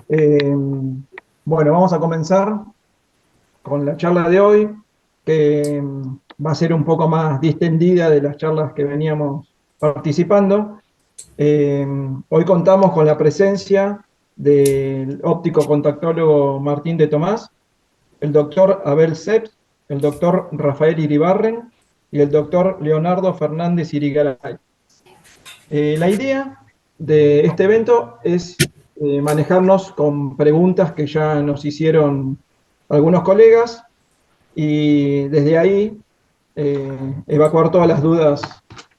Eh, bueno, vamos a comenzar con la charla de hoy, que va a ser un poco más distendida de las charlas que veníamos participando. Hoy contamos con la presencia del óptico contactólogo Martín de Tomás, el doctor Abel Seps, el doctor Rafael Iribarren y el doctor Leonardo Fernández Irigaray. La idea de este evento es manejarnos con preguntas que ya nos hicieron algunos colegas y desde ahí evacuar todas las dudas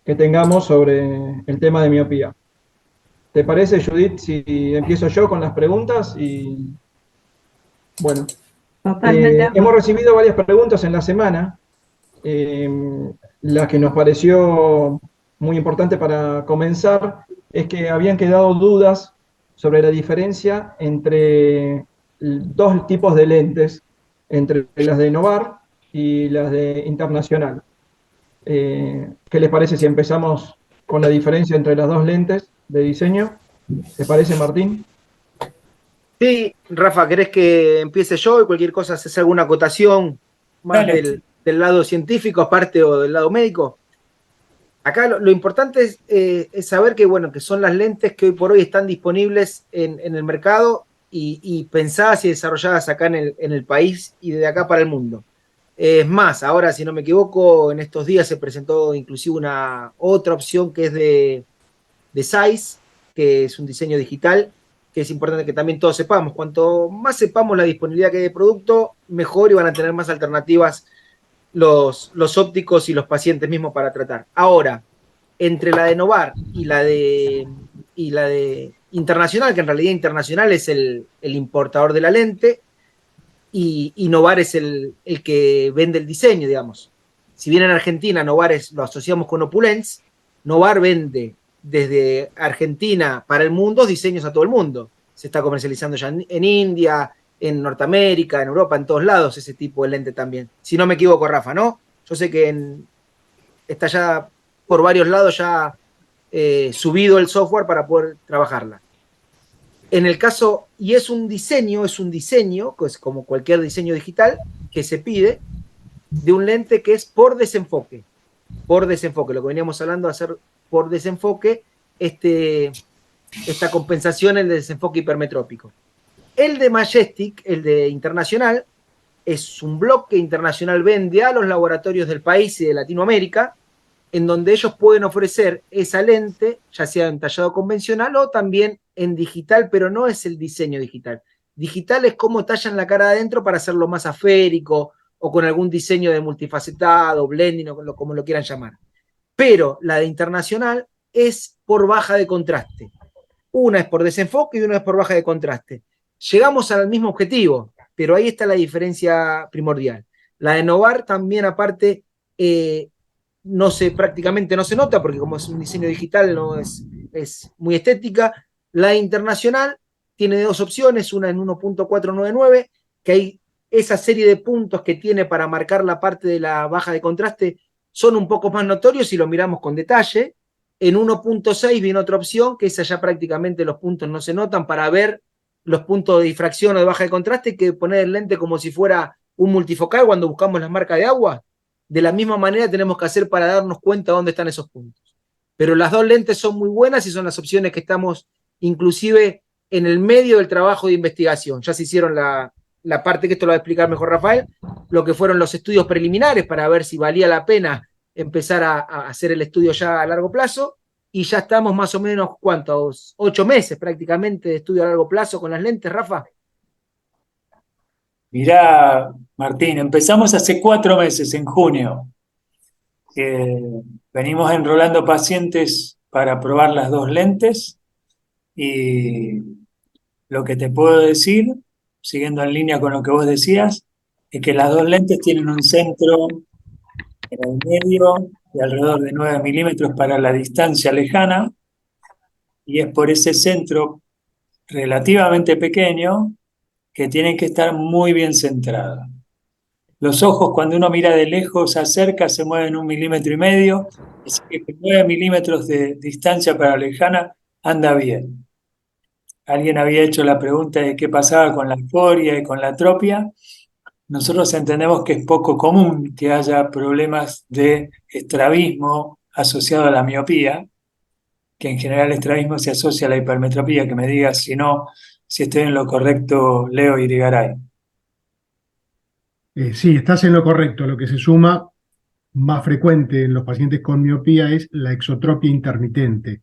que tengamos sobre el tema de miopía. ¿Te parece, Judith, si empiezo yo con las preguntas? Y bueno, Totalmente de hemos acuerdo. recibido varias preguntas en la semana. Eh, la que nos pareció muy importante para comenzar es que habían quedado dudas sobre la diferencia entre dos tipos de lentes, entre las de Novar y las de Internacional. ¿Qué les parece si empezamos con la diferencia entre las dos lentes de diseño? ¿Te parece, Martín? Sí, Rafa, ¿querés que empiece yo y cualquier cosa haces alguna acotación más Dale. del lado científico aparte o del lado médico? Acá lo importante es saber que, bueno, que son las lentes que hoy por hoy están disponibles en el mercado y pensadas y desarrolladas acá en el país y de acá para el mundo. Es más, ahora, si no me equivoco, en estos días se presentó inclusive una otra opción que es de Zeiss, que es un diseño digital, que es importante que también todos sepamos. Cuanto más sepamos la disponibilidad que hay de producto, mejor y van a tener más alternativas los ópticos y los pacientes mismos para tratar. Ahora, entre la de Novar y la de Internacional, que en realidad Internacional es el importador de la lente, y Novar es el que vende el diseño, digamos. Si bien en Argentina Novar lo asociamos con Opulence, Novar vende desde Argentina para el mundo diseños a todo el mundo. Se está comercializando ya en India, en Norteamérica, en Europa, en todos lados ese tipo de lente también. Si no me equivoco, Rafa, ¿no? Yo sé que está ya por varios lados ya subido el software para poder trabajarla. En el caso, y es un diseño, pues como cualquier diseño digital, que se pide de un lente que es por desenfoque. Por desenfoque, lo que veníamos hablando de hacer por desenfoque, esta compensación, el de desenfoque hipermetrópico. El de Majestic, el de Internacional, es un bloque que Internacional vende a los laboratorios del país y de Latinoamérica, en donde ellos pueden ofrecer esa lente, ya sea en tallado convencional o también en digital, pero no es el diseño digital. Digital es cómo tallan la cara adentro para hacerlo más aférico o con algún diseño de multifacetado, blending o como lo quieran llamar. Pero la de Internacional es por baja de contraste. Una es por desenfoque y una es por baja de contraste. Llegamos al mismo objetivo, pero ahí está la diferencia primordial. La de Novar también aparte prácticamente no se nota porque como es un diseño digital no es muy estética. La Internacional tiene dos opciones, una en 1.499, que hay esa serie de puntos que tiene para marcar la parte de la baja de contraste son un poco más notorios si lo miramos con detalle. En 1.6 viene otra opción, que esa ya prácticamente los puntos no se notan para ver los puntos de difracción o de baja de contraste, que poner el lente como si fuera un multifocal cuando buscamos las marcas de agua. De la misma manera tenemos que hacer para darnos cuenta dónde están esos puntos. Pero las dos lentes son muy buenas y son las opciones que estamos inclusive en el medio del trabajo de investigación. Ya se hicieron la parte, que esto lo va a explicar mejor Rafael, lo que fueron los estudios preliminares para ver si valía la pena empezar a hacer el estudio ya a largo plazo, y ya estamos más o menos, ¿cuántos? 8 meses prácticamente de estudio a largo plazo con las lentes, Rafa. Mirá, Martín, empezamos hace 4 meses, en junio. Venimos enrolando pacientes para probar las dos lentes y lo que te puedo decir, siguiendo en línea con lo que vos decías, es que las dos lentes tienen un centro en el medio de alrededor de 9 milímetros para la distancia lejana, y es por ese centro relativamente pequeño que tienen que estar muy bien centradas. Los ojos, cuando uno mira de lejos, acerca, se mueven 1,5 milímetros, así que con 9 milímetros de distancia para lejana anda bien. alguien había hecho la pregunta de qué pasaba con la aforia y con la atropia. Nosotros entendemos que es poco común que haya problemas de estrabismo asociado a la miopía, que en general el estrabismo se asocia a la hipermetropía, que me digas si no, si estoy en lo correcto, Leo Irigaray. Sí, estás en lo correcto. Lo que se suma más frecuente en los pacientes con miopía es la exotropia intermitente.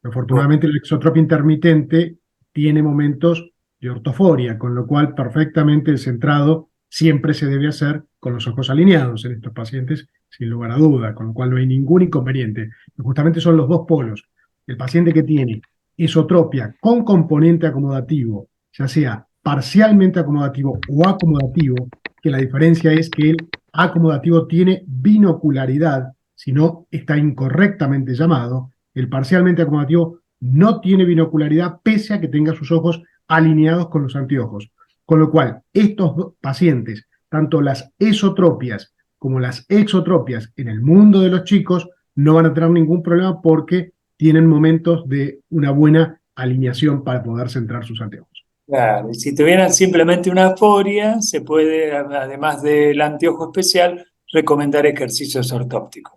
Afortunadamente, la exotropia intermitente tiene momentos de ortoforia, con lo cual perfectamente el centrado siempre se debe hacer con los ojos alineados en estos pacientes, sin lugar a duda, con lo cual no hay ningún inconveniente. Y justamente son los dos polos. El paciente que tiene esotropia con componente acomodativo, ya sea parcialmente acomodativo o acomodativo, que la diferencia es que el acomodativo tiene binocularidad, si no está incorrectamente llamado. El parcialmente acomodativo no tiene binocularidad pese a que tenga sus ojos alineados con los anteojos. Con lo cual, estos pacientes, tanto las esotropias como las exotropias en el mundo de los chicos, no van a tener ningún problema porque tienen momentos de una buena alineación para poder centrar sus anteojos. Claro, y si tuvieran simplemente una aforia, se puede, además del anteojo especial, recomendar ejercicios ortópticos.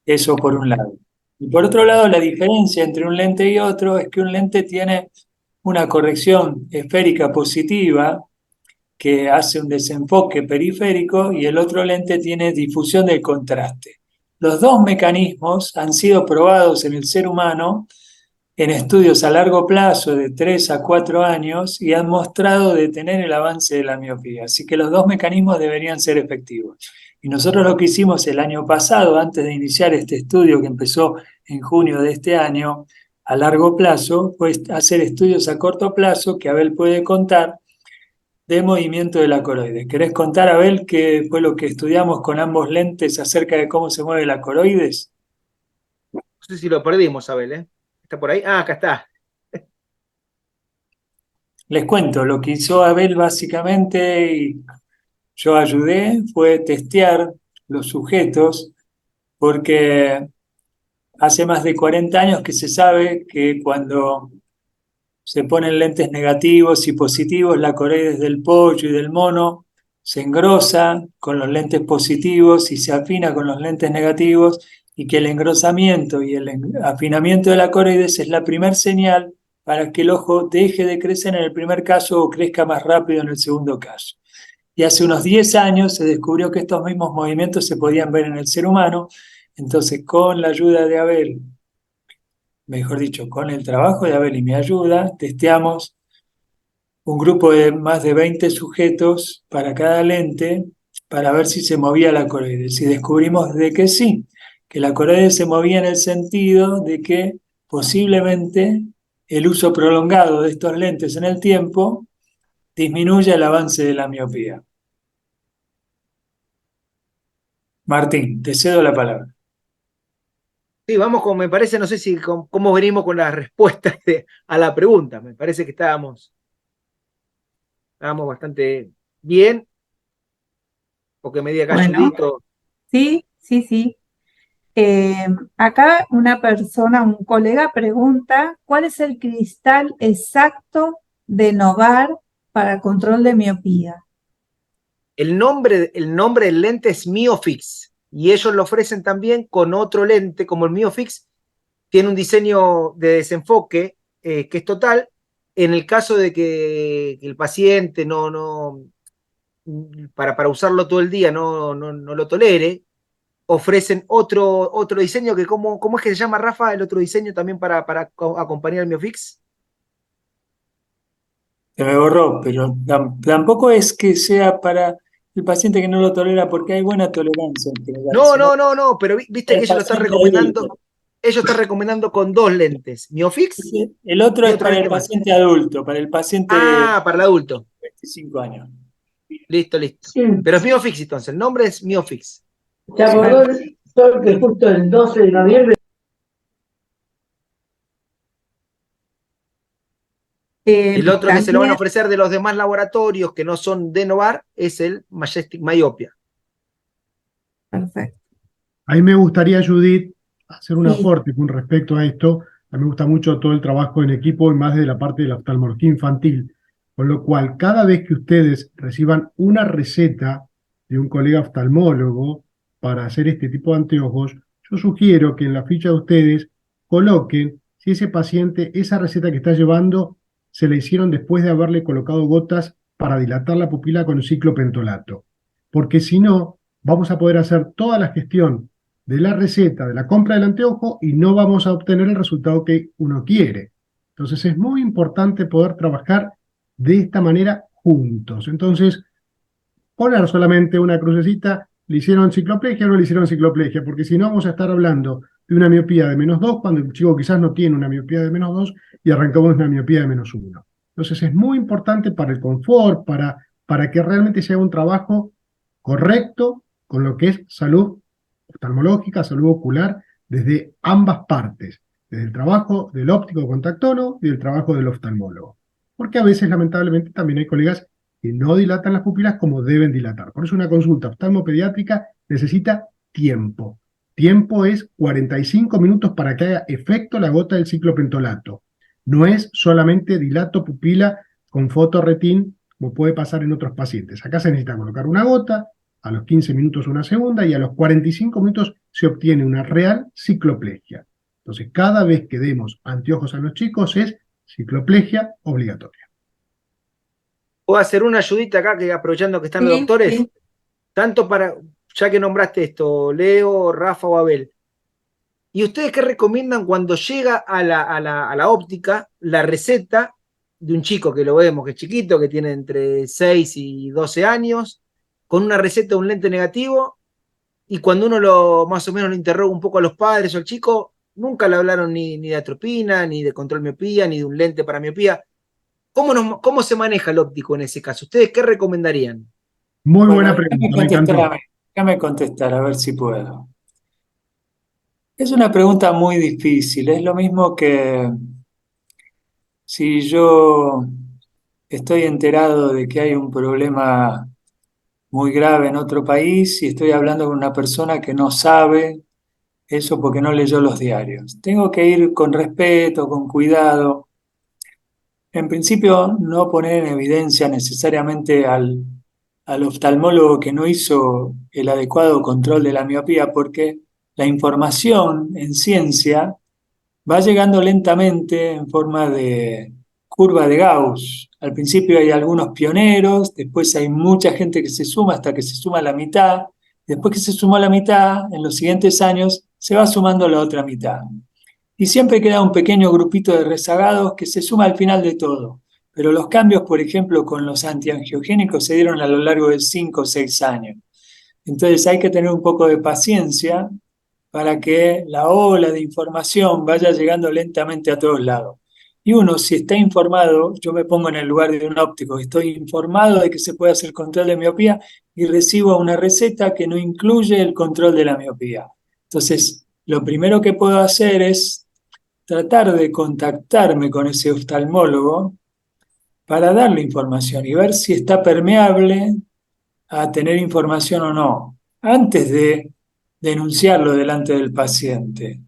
Eso por un lado. Y por otro lado, la diferencia entre un lente y otro es que un lente tiene una corrección esférica positiva que hace un desenfoque periférico y el otro lente tiene difusión del contraste. Los dos mecanismos han sido probados en el ser humano en estudios a largo plazo de 3 a 4 años y han mostrado detener el avance de la miopía. Así que los dos mecanismos deberían ser efectivos. Y nosotros lo que hicimos el año pasado, antes de iniciar este estudio que empezó en junio de este año, a largo plazo, fue hacer estudios a corto plazo que Abel puede contar de movimiento de la coroides. ¿Querés contar, Abel, qué fue lo que estudiamos con ambos lentes acerca de cómo se mueve la coroides? No sé si lo perdimos, Abel, ¿eh? ¿Está por ahí? Ah, acá está. Les cuento, lo que hizo Abel básicamente, y yo ayudé, fue testear los sujetos, porque hace más de 40 años que se sabe que cuando se ponen lentes negativos y positivos, la coroides del pollo y del mono se engrosa con los lentes positivos y se afina con los lentes negativos, y que el engrosamiento y el afinamiento de la coroides es la primer señal para que el ojo deje de crecer en el primer caso o crezca más rápido en el segundo caso. Y hace unos 10 años se descubrió que estos mismos movimientos se podían ver en el ser humano. Entonces, con la ayuda de Abel, mejor dicho, con el trabajo de Abel y mi ayuda, testeamos un grupo de más de 20 sujetos para cada lente para ver si se movía la coroides. Y descubrimos de que sí, que la coroides se movía en el sentido de que posiblemente el uso prolongado de estos lentes en el tiempo disminuye el avance de la miopía. Martín, te cedo la palabra. Sí, vamos con, me parece, no sé si cómo venimos con las respuestas a la pregunta. Me parece que estábamos bastante bien, porque me diga acá Bueno, Judito. sí, sí, sí. Acá una persona, un colega pregunta, ¿cuál es el cristal exacto de Novar para control de miopía? El nombre del lente es Miofix, y ellos lo ofrecen también con otro lente, como el Miofix, tiene un diseño de desenfoque que es total. En el caso de que el paciente para usarlo todo el día no lo tolere, ofrecen otro diseño que, ¿cómo es que se llama, Rafa? El otro diseño también para acompañar al Miofix. Se me borró, pero tampoco es que sea para el paciente que no lo tolera, porque hay buena tolerancia en general, sino No, pero viste que el ellos lo están paciente recomendando. adulto. Ellos están recomendando con dos lentes, Miofix El otro y es otro para el lente más. paciente adulto, para el paciente de Ah, para el adulto. 25 años. Listo. Sí, Pero es Miofix entonces, el nombre es Miofix. ¿te acordás, Sol, que justo el 12 de noviembre El otro que se lo van a También, ofrecer de los demás laboratorios que no son de Novar es el Majestic Myopia. perfecto. Ahí me gustaría, Judith, hacer un Sí. aporte con respecto a esto, A mí me gusta mucho todo el trabajo en equipo y más de la parte de la oftalmología infantil, con lo cual cada vez que ustedes reciban una receta de un colega oftalmólogo para hacer este tipo de anteojos, yo sugiero que en la ficha de ustedes coloquen si ese paciente, esa receta que está llevando, se la hicieron después de haberle colocado gotas para dilatar la pupila con el ciclopentolato. Porque si no, vamos a poder hacer toda la gestión de la receta, de la compra del anteojo, y no vamos a obtener el resultado que uno quiere. Entonces es muy importante poder trabajar de esta manera juntos. Entonces, poner solamente una crucecita, ¿le hicieron cicloplegia o no le hicieron cicloplegia? Porque si no, vamos a estar hablando de una miopía de -2, cuando el chico quizás no tiene una miopía de -2 y arrancamos una miopía de -1. Entonces es muy importante para el confort, para que realmente se haga un trabajo correcto con lo que es salud oftalmológica, salud ocular, desde ambas partes, desde el trabajo del óptico contactólogo y del trabajo del oftalmólogo. Porque a veces, lamentablemente, también hay colegas que no dilatan las pupilas como deben dilatar. Por eso una consulta oftalmopediátrica necesita tiempo. Tiempo es 45 minutos para que haga efecto la gota del ciclopentolato. No es solamente dilato pupila con fotorretín, como puede pasar en otros pacientes. Acá se necesita colocar una gota, a los 15 minutos una segunda y a los 45 minutos se obtiene una real cicloplegia. Entonces, cada vez que demos anteojos a los chicos es cicloplegia obligatoria. ¿Puedo hacer una ayudita acá, que aprovechando que están los Sí, doctores? sí. Tanto para, ya que nombraste esto, Leo, Rafa o Abel. ¿Y ustedes qué recomiendan cuando llega a la óptica la receta de un chico que lo vemos, que es chiquito, que tiene entre 6 y 12 años, con una receta de un lente negativo, y cuando uno más o menos lo interroga un poco a los padres o al chico, nunca le hablaron ni de atropina, ni de control miopía, ni de un lente para miopía? ¿Cómo se maneja el óptico en ese caso? ¿Ustedes qué recomendarían? Muy Bueno, buena pregunta, me encantó. déjame contestar, a ver si puedo. Es una pregunta muy difícil. Es lo mismo que si yo estoy enterado de que hay un problema muy grave en otro país y estoy hablando con una persona que no sabe eso porque no leyó los diarios. Tengo que ir con respeto, con cuidado. En principio, no poner en evidencia necesariamente al oftalmólogo que no hizo el adecuado control de la miopía, porque la información en ciencia va llegando lentamente en forma de curva de Gauss. Al principio hay algunos pioneros, después hay mucha gente que se suma hasta que se suma la mitad. Después que se sumó la mitad, en los siguientes años se va sumando la otra mitad. Y siempre queda un pequeño grupito de rezagados que se suma al final de todo. Pero los cambios, por ejemplo, con los antiangiogénicos se dieron a lo largo de 5 o 6 años. Entonces hay que tener un poco de paciencia para que la ola de información vaya llegando lentamente a todos lados. Y uno, si está informado, yo me pongo en el lugar de un óptico, estoy informado de que se puede hacer control de miopía y recibo una receta que no incluye el control de la miopía. Entonces, lo primero que puedo hacer es tratar de contactarme con ese oftalmólogo para darle información y ver si está permeable a tener información o no, antes de denunciarlo delante del paciente,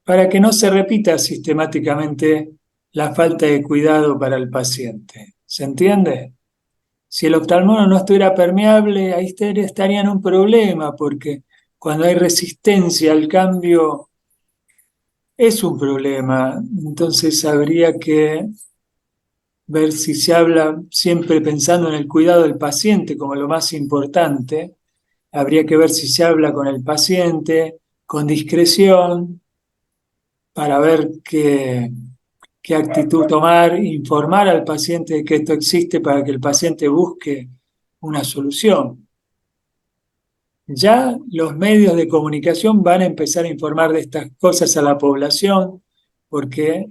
para que no se repita sistemáticamente la falta de cuidado para el paciente. ¿Se entiende? Si el oftalmólogo no estuviera permeable, ahí estaría en un problema, porque cuando hay resistencia al cambio es un problema. Entonces habría que ver si se habla siempre pensando en el cuidado del paciente como lo más importante. Habría que ver si se habla con el paciente con discreción para ver qué actitud tomar, informar al paciente de que esto existe para que el paciente busque una solución. Ya los medios de comunicación van a empezar a informar de estas cosas a la población porque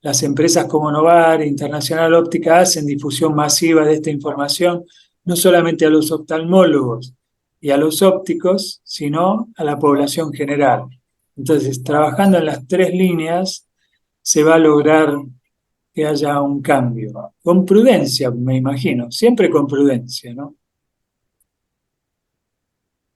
las empresas como Novar e Internacional Óptica hacen difusión masiva de esta información, no solamente a los oftalmólogos y a los ópticos, sino a la población general. Entonces, trabajando en las 3 líneas, se va a lograr que haya un cambio. Con prudencia, me imagino, siempre con prudencia, ¿no?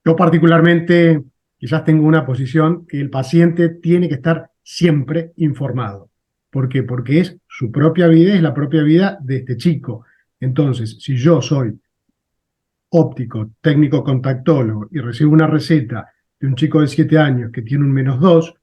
Yo particularmente quizás tengo una posición que el paciente tiene que estar siempre informado. ¿Por qué? Porque es su propia vida, es la propia vida de este chico. Entonces, si yo soy óptico, técnico contactólogo y recibo una receta de un chico de 7 años que tiene un -2,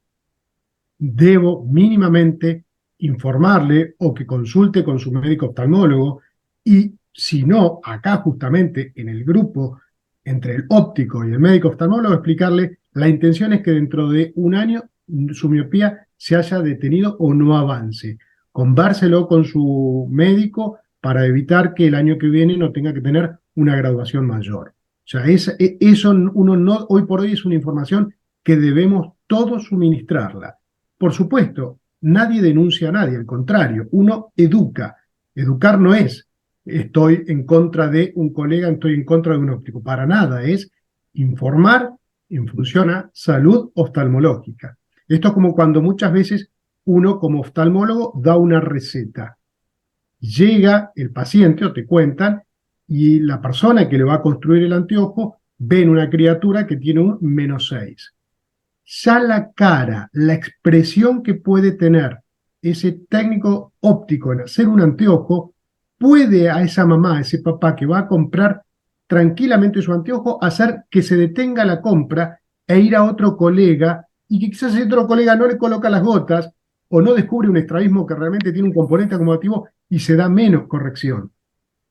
debo mínimamente informarle o que consulte con su médico oftalmólogo, y si no, acá justamente en el grupo entre el óptico y el médico oftalmólogo, explicarle la intención es que dentro de un año su miopía se haya detenido o no avance. Convérselo con su médico para evitar que el año que viene no tenga que tener una graduación mayor. O sea, eso uno no, hoy por hoy es una información que debemos todos suministrarla. Por supuesto, nadie denuncia a nadie, al contrario, uno educa. Educar no es estoy en contra de un colega, estoy en contra de un óptico, para nada, es informar en función a salud oftalmológica. Esto es como cuando muchas veces uno como oftalmólogo da una receta. Llega el paciente o te cuentan y la persona que le va a construir el anteojo ve en una criatura que tiene un -6. Ya la cara, la expresión que puede tener ese técnico óptico en hacer un anteojo, puede a esa mamá, a ese papá que va a comprar tranquilamente su anteojo, hacer que se detenga la compra e ir a otro colega, y que quizás ese otro colega no le coloca las gotas o no descubre un estrabismo que realmente tiene un componente acomodativo y se da menos corrección.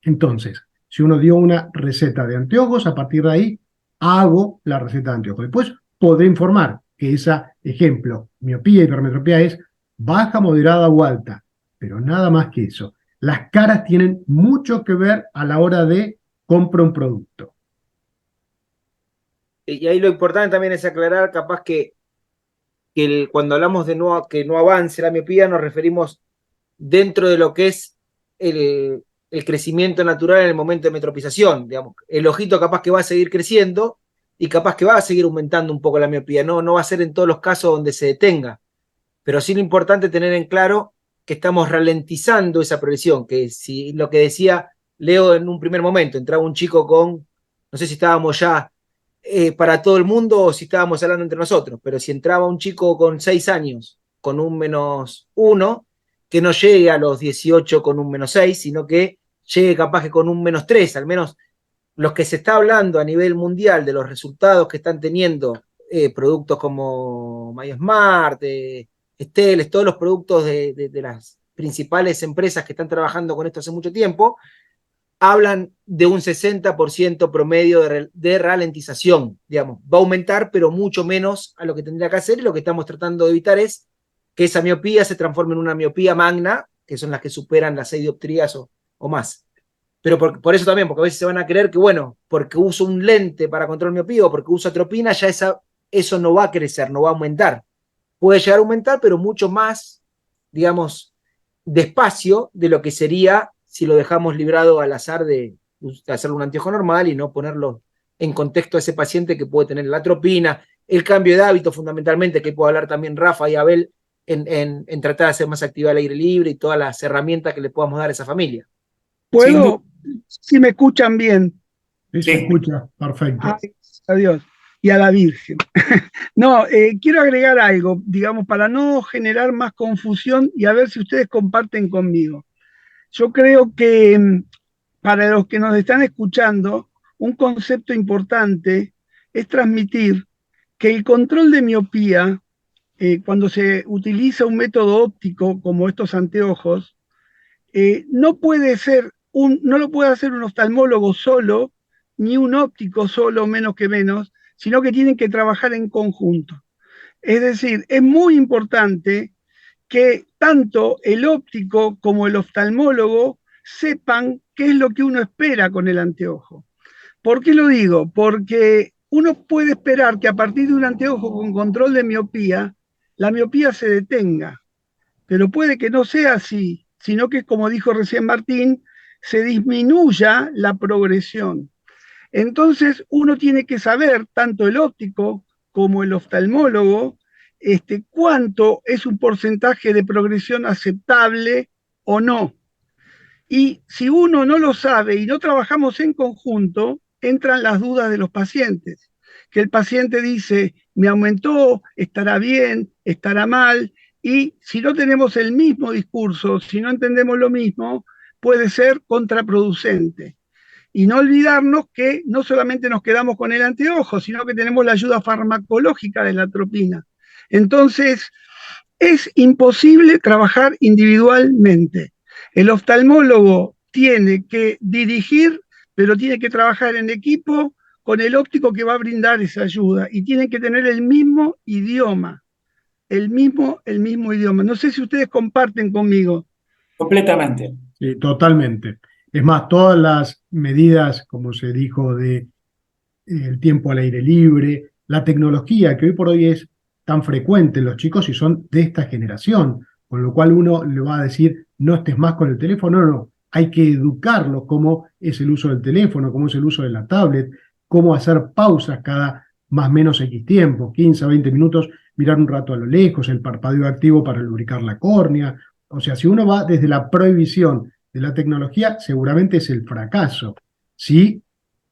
Entonces, si uno dio una receta de anteojos, a partir de ahí hago la receta de anteojos. Después podré informar que esa, ejemplo, miopía, hipermetropía es baja, moderada o alta, pero nada más que eso. Las caras tienen mucho que ver a la hora de comprar un producto. Y ahí lo importante también es aclarar, capaz que cuando hablamos de que no avance la miopía, nos referimos dentro de lo que es el crecimiento natural en el momento de metropización. Digamos, el ojito capaz que va a seguir creciendo y capaz que va a seguir aumentando un poco la miopía. No va a ser en todos los casos donde se detenga, pero sí lo importante es tener en claro que estamos ralentizando esa progresión, que si lo que decía Leo en un primer momento, entraba un chico con, no sé si estábamos ya para todo el mundo o si estábamos hablando entre nosotros, pero si entraba un chico con 6 años con un -1, que no llegue a los 18 con un -6, sino que llegue capaz que con un -3, al menos los que se está hablando a nivel mundial de los resultados que están teniendo productos como MySmart, Esteles, todos los productos de las principales empresas que están trabajando con esto hace mucho tiempo, hablan de un 60% promedio de ralentización, digamos. Va a aumentar, pero mucho menos a lo que tendría que hacer, y lo que estamos tratando de evitar es que esa miopía se transforme en una miopía magna, que son las que superan las 6 dioptrías o más. Pero por eso también, porque a veces se van a creer que, bueno, porque uso un lente para control miopía o porque uso atropina, ya eso no va a crecer, no va a aumentar. Puede llegar a aumentar, pero mucho más, digamos, despacio de lo que sería si lo dejamos librado al azar de hacerle un anteojo normal y no ponerlo en contexto a ese paciente que puede tener la atropina, el cambio de hábito fundamentalmente, que puede hablar también Rafa y Abel en tratar de hacer más actividad al aire libre y todas las herramientas que le podamos dar a esa familia. ¿Puedo? Si me escuchan bien. Sí, se escucha, perfecto. Ay, adiós. Y a la Virgen. No, quiero agregar algo, digamos, para no generar más confusión y a ver si ustedes comparten conmigo. Yo creo que para los que nos están escuchando, un concepto importante es transmitir que el control de miopía, cuando se utiliza un método óptico como estos anteojos, no lo puede hacer un oftalmólogo solo, ni un óptico solo, menos que menos, sino que tienen que trabajar en conjunto. Es decir, es muy importante que tanto el óptico como el oftalmólogo sepan qué es lo que uno espera con el anteojo. ¿Por qué lo digo? Porque uno puede esperar que a partir de un anteojo con control de miopía, la miopía se detenga, pero puede que no sea así, sino que, como dijo recién Martín, se disminuya la progresión. Entonces, uno tiene que saber, tanto el óptico como el oftalmólogo, cuánto es un porcentaje de progresión aceptable o no. Y si uno no lo sabe y no trabajamos en conjunto, entran las dudas de los pacientes. que el paciente dice, me aumentó, estará bien, estará mal, y si no tenemos el mismo discurso, si no entendemos lo mismo, puede ser contraproducente. Y no olvidarnos que no solamente nos quedamos con el anteojo, sino que tenemos la ayuda farmacológica de la atropina. Entonces, es imposible trabajar individualmente. El oftalmólogo tiene que dirigir, pero tiene que trabajar en equipo con el óptico que va a brindar esa ayuda y tienen que tener el mismo idioma, el mismo idioma. No sé si ustedes comparten conmigo. Completamente. Sí, totalmente. Es más, todas las medidas, como se dijo, de el tiempo al aire libre, la tecnología que hoy por hoy es tan frecuente en los chicos y son de esta generación, con lo cual uno le va a decir, no estés más con el teléfono, no, hay que educarlos cómo es el uso del teléfono, cómo es el uso de la tablet, cómo hacer pausas cada más o menos X tiempo, 15 a 20 minutos, mirar un rato a lo lejos, el parpadeo activo para lubricar la córnea. O sea, si uno va desde la prohibición de la tecnología, seguramente es el fracaso. Sí,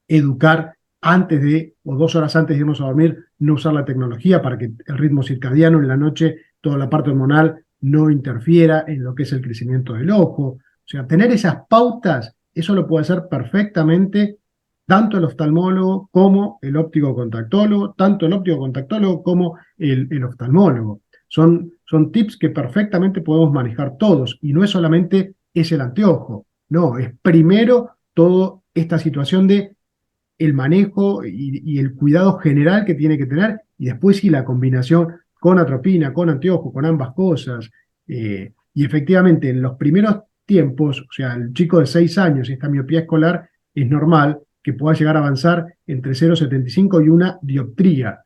educar antes de, o 2 horas antes de irnos a dormir, no usar la tecnología para que el ritmo circadiano en la noche, toda la parte hormonal, no interfiera en lo que es el crecimiento del ojo. O sea, tener esas pautas, eso lo puede hacer perfectamente tanto el oftalmólogo como el óptico contactólogo, tanto el óptico contactólogo como el oftalmólogo. Son tips que perfectamente podemos manejar todos, y no es solamente es el anteojo, no, es primero toda esta situación de el manejo y el cuidado general que tiene que tener, y después sí la combinación con atropina, con anteojo, con ambas cosas. Y efectivamente, en los primeros tiempos, o sea, el chico de 6 años, esta miopía escolar, es normal que pueda llegar a avanzar entre 0,75 y 1 dioptría.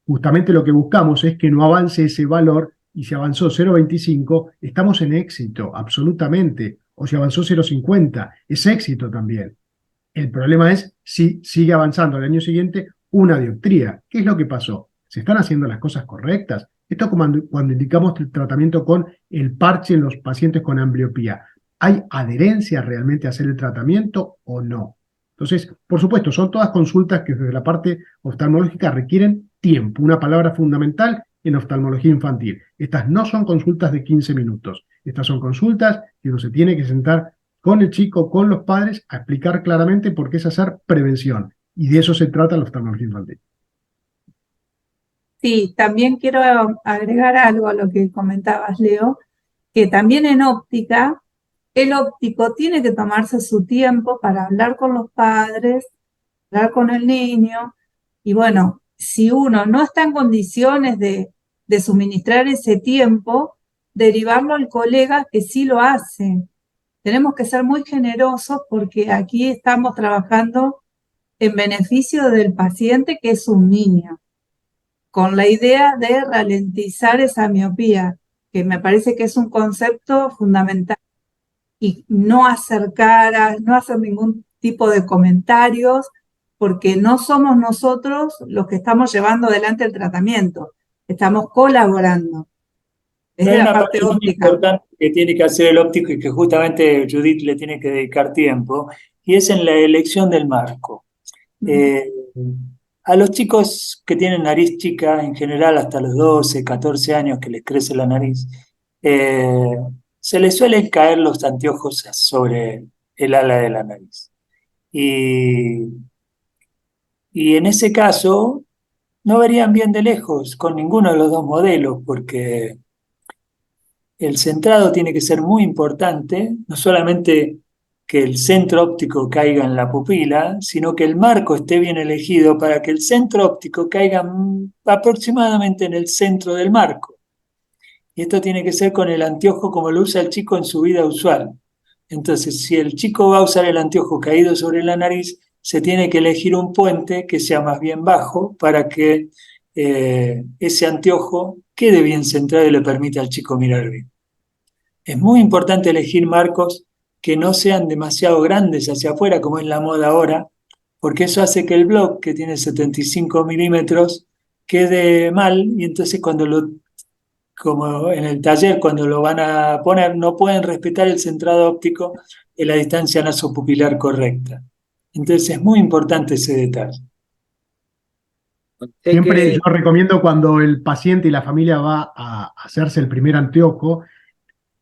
Justamente lo que buscamos es que no avance ese valor, y si avanzó 0,25, estamos en éxito, absolutamente. O si avanzó 0,50, es éxito también. El problema es si sigue avanzando al año siguiente 1 dioptría. ¿Qué es lo que pasó? ¿Se están haciendo las cosas correctas? Esto es como cuando indicamos el tratamiento con el parche en los pacientes con ambliopía. ¿Hay adherencia realmente a hacer el tratamiento o no? Entonces, por supuesto, son todas consultas que desde la parte oftalmológica requieren tiempo, una palabra fundamental en oftalmología infantil. Estas no son consultas de 15 minutos. Estas son consultas que uno se tiene que sentar con el chico, con los padres, a explicar claramente por qué es hacer prevención. Y de eso se trata la oftalmología infantil. Sí, también quiero agregar algo a lo que comentabas, Leo, que también en óptica, el óptico tiene que tomarse su tiempo para hablar con los padres, hablar con el niño, y bueno, si uno no está en condiciones de suministrar ese tiempo, derivarlo al colega que sí lo hace. Tenemos que ser muy generosos porque aquí estamos trabajando en beneficio del paciente, que es un niño, con la idea de ralentizar esa miopía, que me parece que es un concepto fundamental. Y no hacer caras, no hacer ningún tipo de comentarios, porque no somos nosotros los que estamos llevando adelante el tratamiento, estamos colaborando. Es Hay de la una parte parte muy óptica. importante que tiene que hacer el óptico y que justamente Judith le tiene que dedicar tiempo, y es en la elección del marco. A los chicos que tienen nariz chica, en general hasta los 12, 14 años que les crece la nariz, se les suelen caer los anteojos sobre el ala de la nariz. Y en ese caso no verían bien de lejos con ninguno de los dos modelos, porque el centrado tiene que ser muy importante, no solamente que el centro óptico caiga en la pupila, sino que el marco esté bien elegido para que el centro óptico caiga aproximadamente en el centro del marco. Y esto tiene que ser con el anteojo como lo usa el chico en su vida usual. Entonces, si el chico va a usar el anteojo caído sobre la nariz, se tiene que elegir un puente que sea más bien bajo para que ese anteojo quede bien centrado y le permita al chico mirar bien. Es muy importante elegir marcos que no sean demasiado grandes hacia afuera, como es la moda ahora, porque eso hace que el bloc, que tiene 75 milímetros, quede mal, y entonces como en el taller, cuando lo van a poner, no pueden respetar el centrado óptico de la distancia nasopupilar correcta. Entonces es muy importante ese detalle. Siempre yo recomiendo cuando el paciente y la familia va a hacerse el primer anteojo,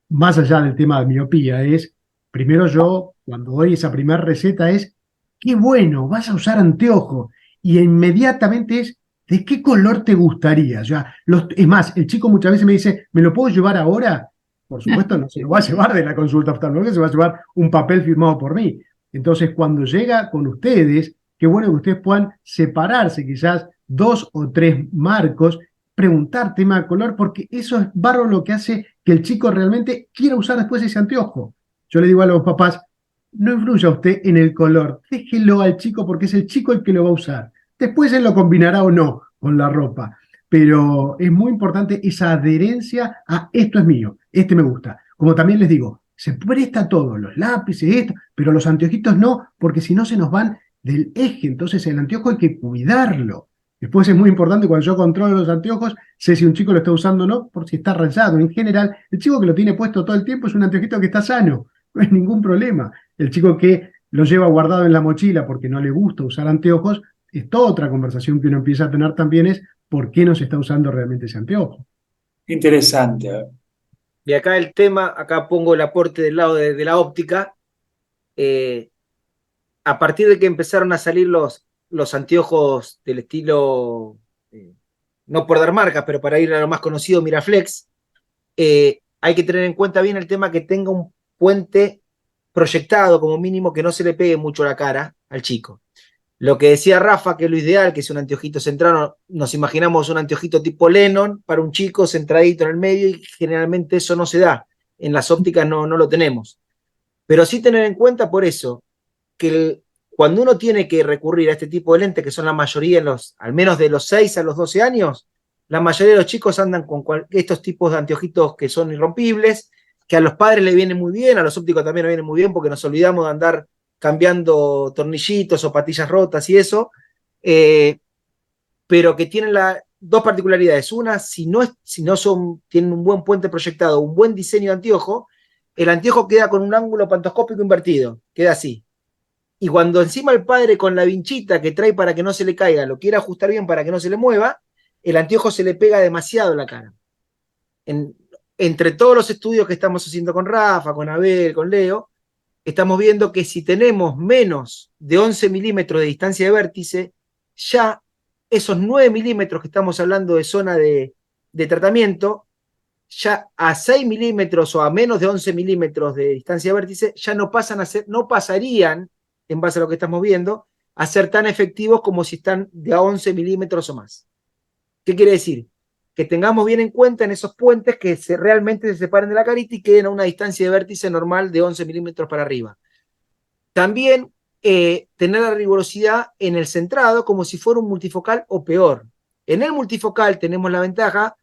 más allá del tema de miopía, es, primero yo, cuando doy esa primera receta es, qué bueno, vas a usar anteojo. Y inmediatamente es, ¿de qué color te gustaría? O sea, es más, el chico muchas veces me dice, ¿me lo puedo llevar ahora? Por supuesto, no se lo va a llevar de la consulta oftalmológica, se va a llevar un papel firmado por mí. Entonces, cuando llega con ustedes, qué bueno que ustedes puedan separarse quizás 2 o 3 marcos, preguntar tema de color, porque eso es bárbaro lo que hace que el chico realmente quiera usar después ese anteojo. Yo le digo a los papás, no influya usted en el color, déjelo al chico porque es el chico el que lo va a usar. Después él lo combinará o no con la ropa, pero es muy importante esa adherencia a esto es mío, este me gusta. Como también les digo, se presta todo, los lápices, esto, pero los anteojitos no, porque si no se nos van del eje, entonces el anteojo hay que cuidarlo. Después es muy importante cuando yo controlo los anteojos, sé si un chico lo está usando o no, por si está rayado. En general, el chico que lo tiene puesto todo el tiempo es un anteojito que está sano, no hay ningún problema. El chico que lo lleva guardado en la mochila porque no le gusta usar anteojos, es toda otra conversación que uno empieza a tener también es por qué no se está usando realmente ese anteojo. Interesante. Y acá el tema, acá pongo el aporte del lado de la óptica. A partir de que empezaron a salir los anteojos del estilo, no por dar marcas, pero para ir a lo más conocido, Miraflex, hay que tener en cuenta bien el tema que tenga un puente proyectado, como mínimo, que no se le pegue mucho la cara al chico. Lo que decía Rafa, que es lo ideal, que es un anteojito centrado, nos imaginamos un anteojito tipo Lennon para un chico centradito en el medio y generalmente eso no se da. En las ópticas no lo tenemos. Pero sí tener en cuenta por eso que cuando uno tiene que recurrir a este tipo de lentes, que son la mayoría, al menos de los 6 a los 12 años, la mayoría de los chicos andan con estos tipos de anteojitos que son irrompibles, que a los padres les viene muy bien, a los ópticos también les viene muy bien porque nos olvidamos de andar cambiando tornillitos o patillas rotas y eso, pero que tienen dos particularidades. Una, si no tienen un buen puente proyectado, un buen diseño de anteojo, el anteojo queda con un ángulo pantoscópico invertido, queda así. Y cuando encima el padre con la vinchita que trae para que no se le caiga lo quiere ajustar bien para que no se le mueva, el anteojo se le pega demasiado en la cara. Entre todos los estudios que estamos haciendo con Rafa, con Abel, con Leo, estamos viendo que si tenemos menos de 11 milímetros de distancia de vértice, ya esos 9 milímetros que estamos hablando de zona de tratamiento, ya a 6 milímetros o a menos de 11 milímetros de distancia de vértice, ya no pasarían, en base a lo que estamos viendo, a ser tan efectivos como si están de a 11 milímetros o más. ¿Qué quiere decir? Que tengamos bien en cuenta en esos puentes que realmente se separen de la carita y queden a una distancia de vértice normal de 11 milímetros para arriba. También tener la rigurosidad en el centrado como si fuera un multifocal o peor. En el multifocal tenemos la ventaja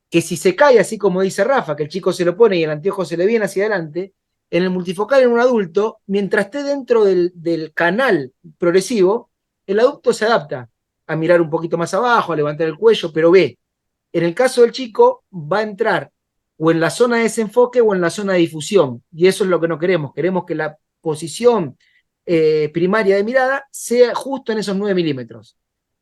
que si se cae, así como dice Rafa, que el chico se lo pone y el anteojo se le viene hacia adelante, en el multifocal en un adulto, mientras esté dentro del canal progresivo, el adulto se adapta a mirar un poquito más abajo, a levantar el cuello, pero ve. En el caso del chico, va a entrar o en la zona de desenfoque o en la zona de difusión, y eso es lo que no queremos. Queremos que la posición primaria de mirada sea justo en esos 9 milímetros.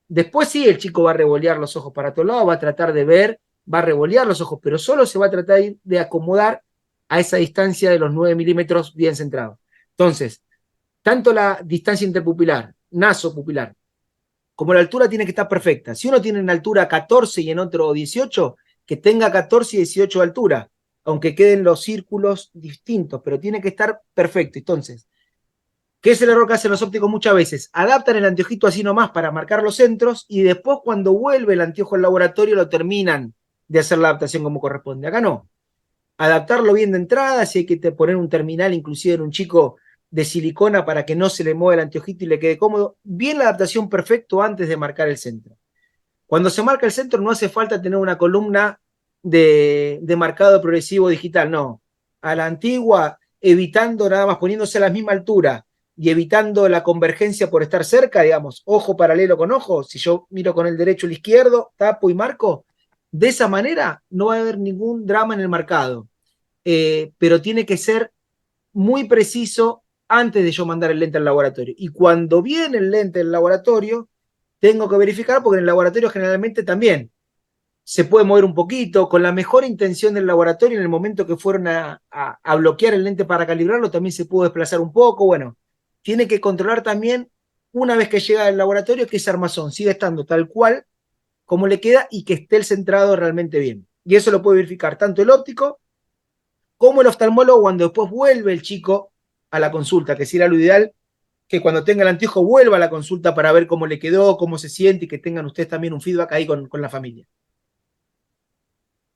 Después sí, el chico va a revolear los ojos para todos lados, va a tratar de ver, va a revolear los ojos, pero solo se va a tratar de acomodar a esa distancia de los 9 milímetros bien centrado. Entonces, tanto la distancia interpupilar, nasopupilar, como la altura tiene que estar perfecta. Si uno tiene en altura 14 y en otro 18, que tenga 14 y 18 de altura, aunque queden los círculos distintos, pero tiene que estar perfecto. Entonces, ¿qué es el error que hacen los ópticos muchas veces? Adaptan el anteojito así nomás para marcar los centros y después cuando vuelve el anteojo al laboratorio lo terminan de hacer la adaptación como corresponde. Acá no. Adaptarlo bien de entrada, si hay que poner un terminal inclusive en un chico de silicona para que no se le mueva el anteojito y le quede cómodo. Bien la adaptación perfecto antes de marcar el centro. Cuando se marca el centro no hace falta tener una columna de marcado progresivo digital, no. A la antigua, evitando nada más, poniéndose a la misma altura y evitando la convergencia por estar cerca, digamos, ojo paralelo con ojo, si yo miro con el derecho o el izquierdo, tapo y marco, de esa manera no va a haber ningún drama en el marcado, pero tiene que ser muy preciso antes de yo mandar el lente al laboratorio. Y cuando viene el lente al laboratorio, tengo que verificar porque en el laboratorio generalmente también se puede mover un poquito, con la mejor intención del laboratorio, en el momento que fueron a bloquear el lente para calibrarlo, también se pudo desplazar un poco. Bueno, tiene que controlar también, una vez que llega al laboratorio, que ese armazón siga estando tal cual como le queda y que esté el centrado realmente bien. Y eso lo puede verificar tanto el óptico como el oftalmólogo cuando después vuelve el chico a la consulta, que sería lo ideal, que cuando tenga el anteojo vuelva a la consulta para ver cómo le quedó, cómo se siente y que tengan ustedes también un feedback ahí con la familia.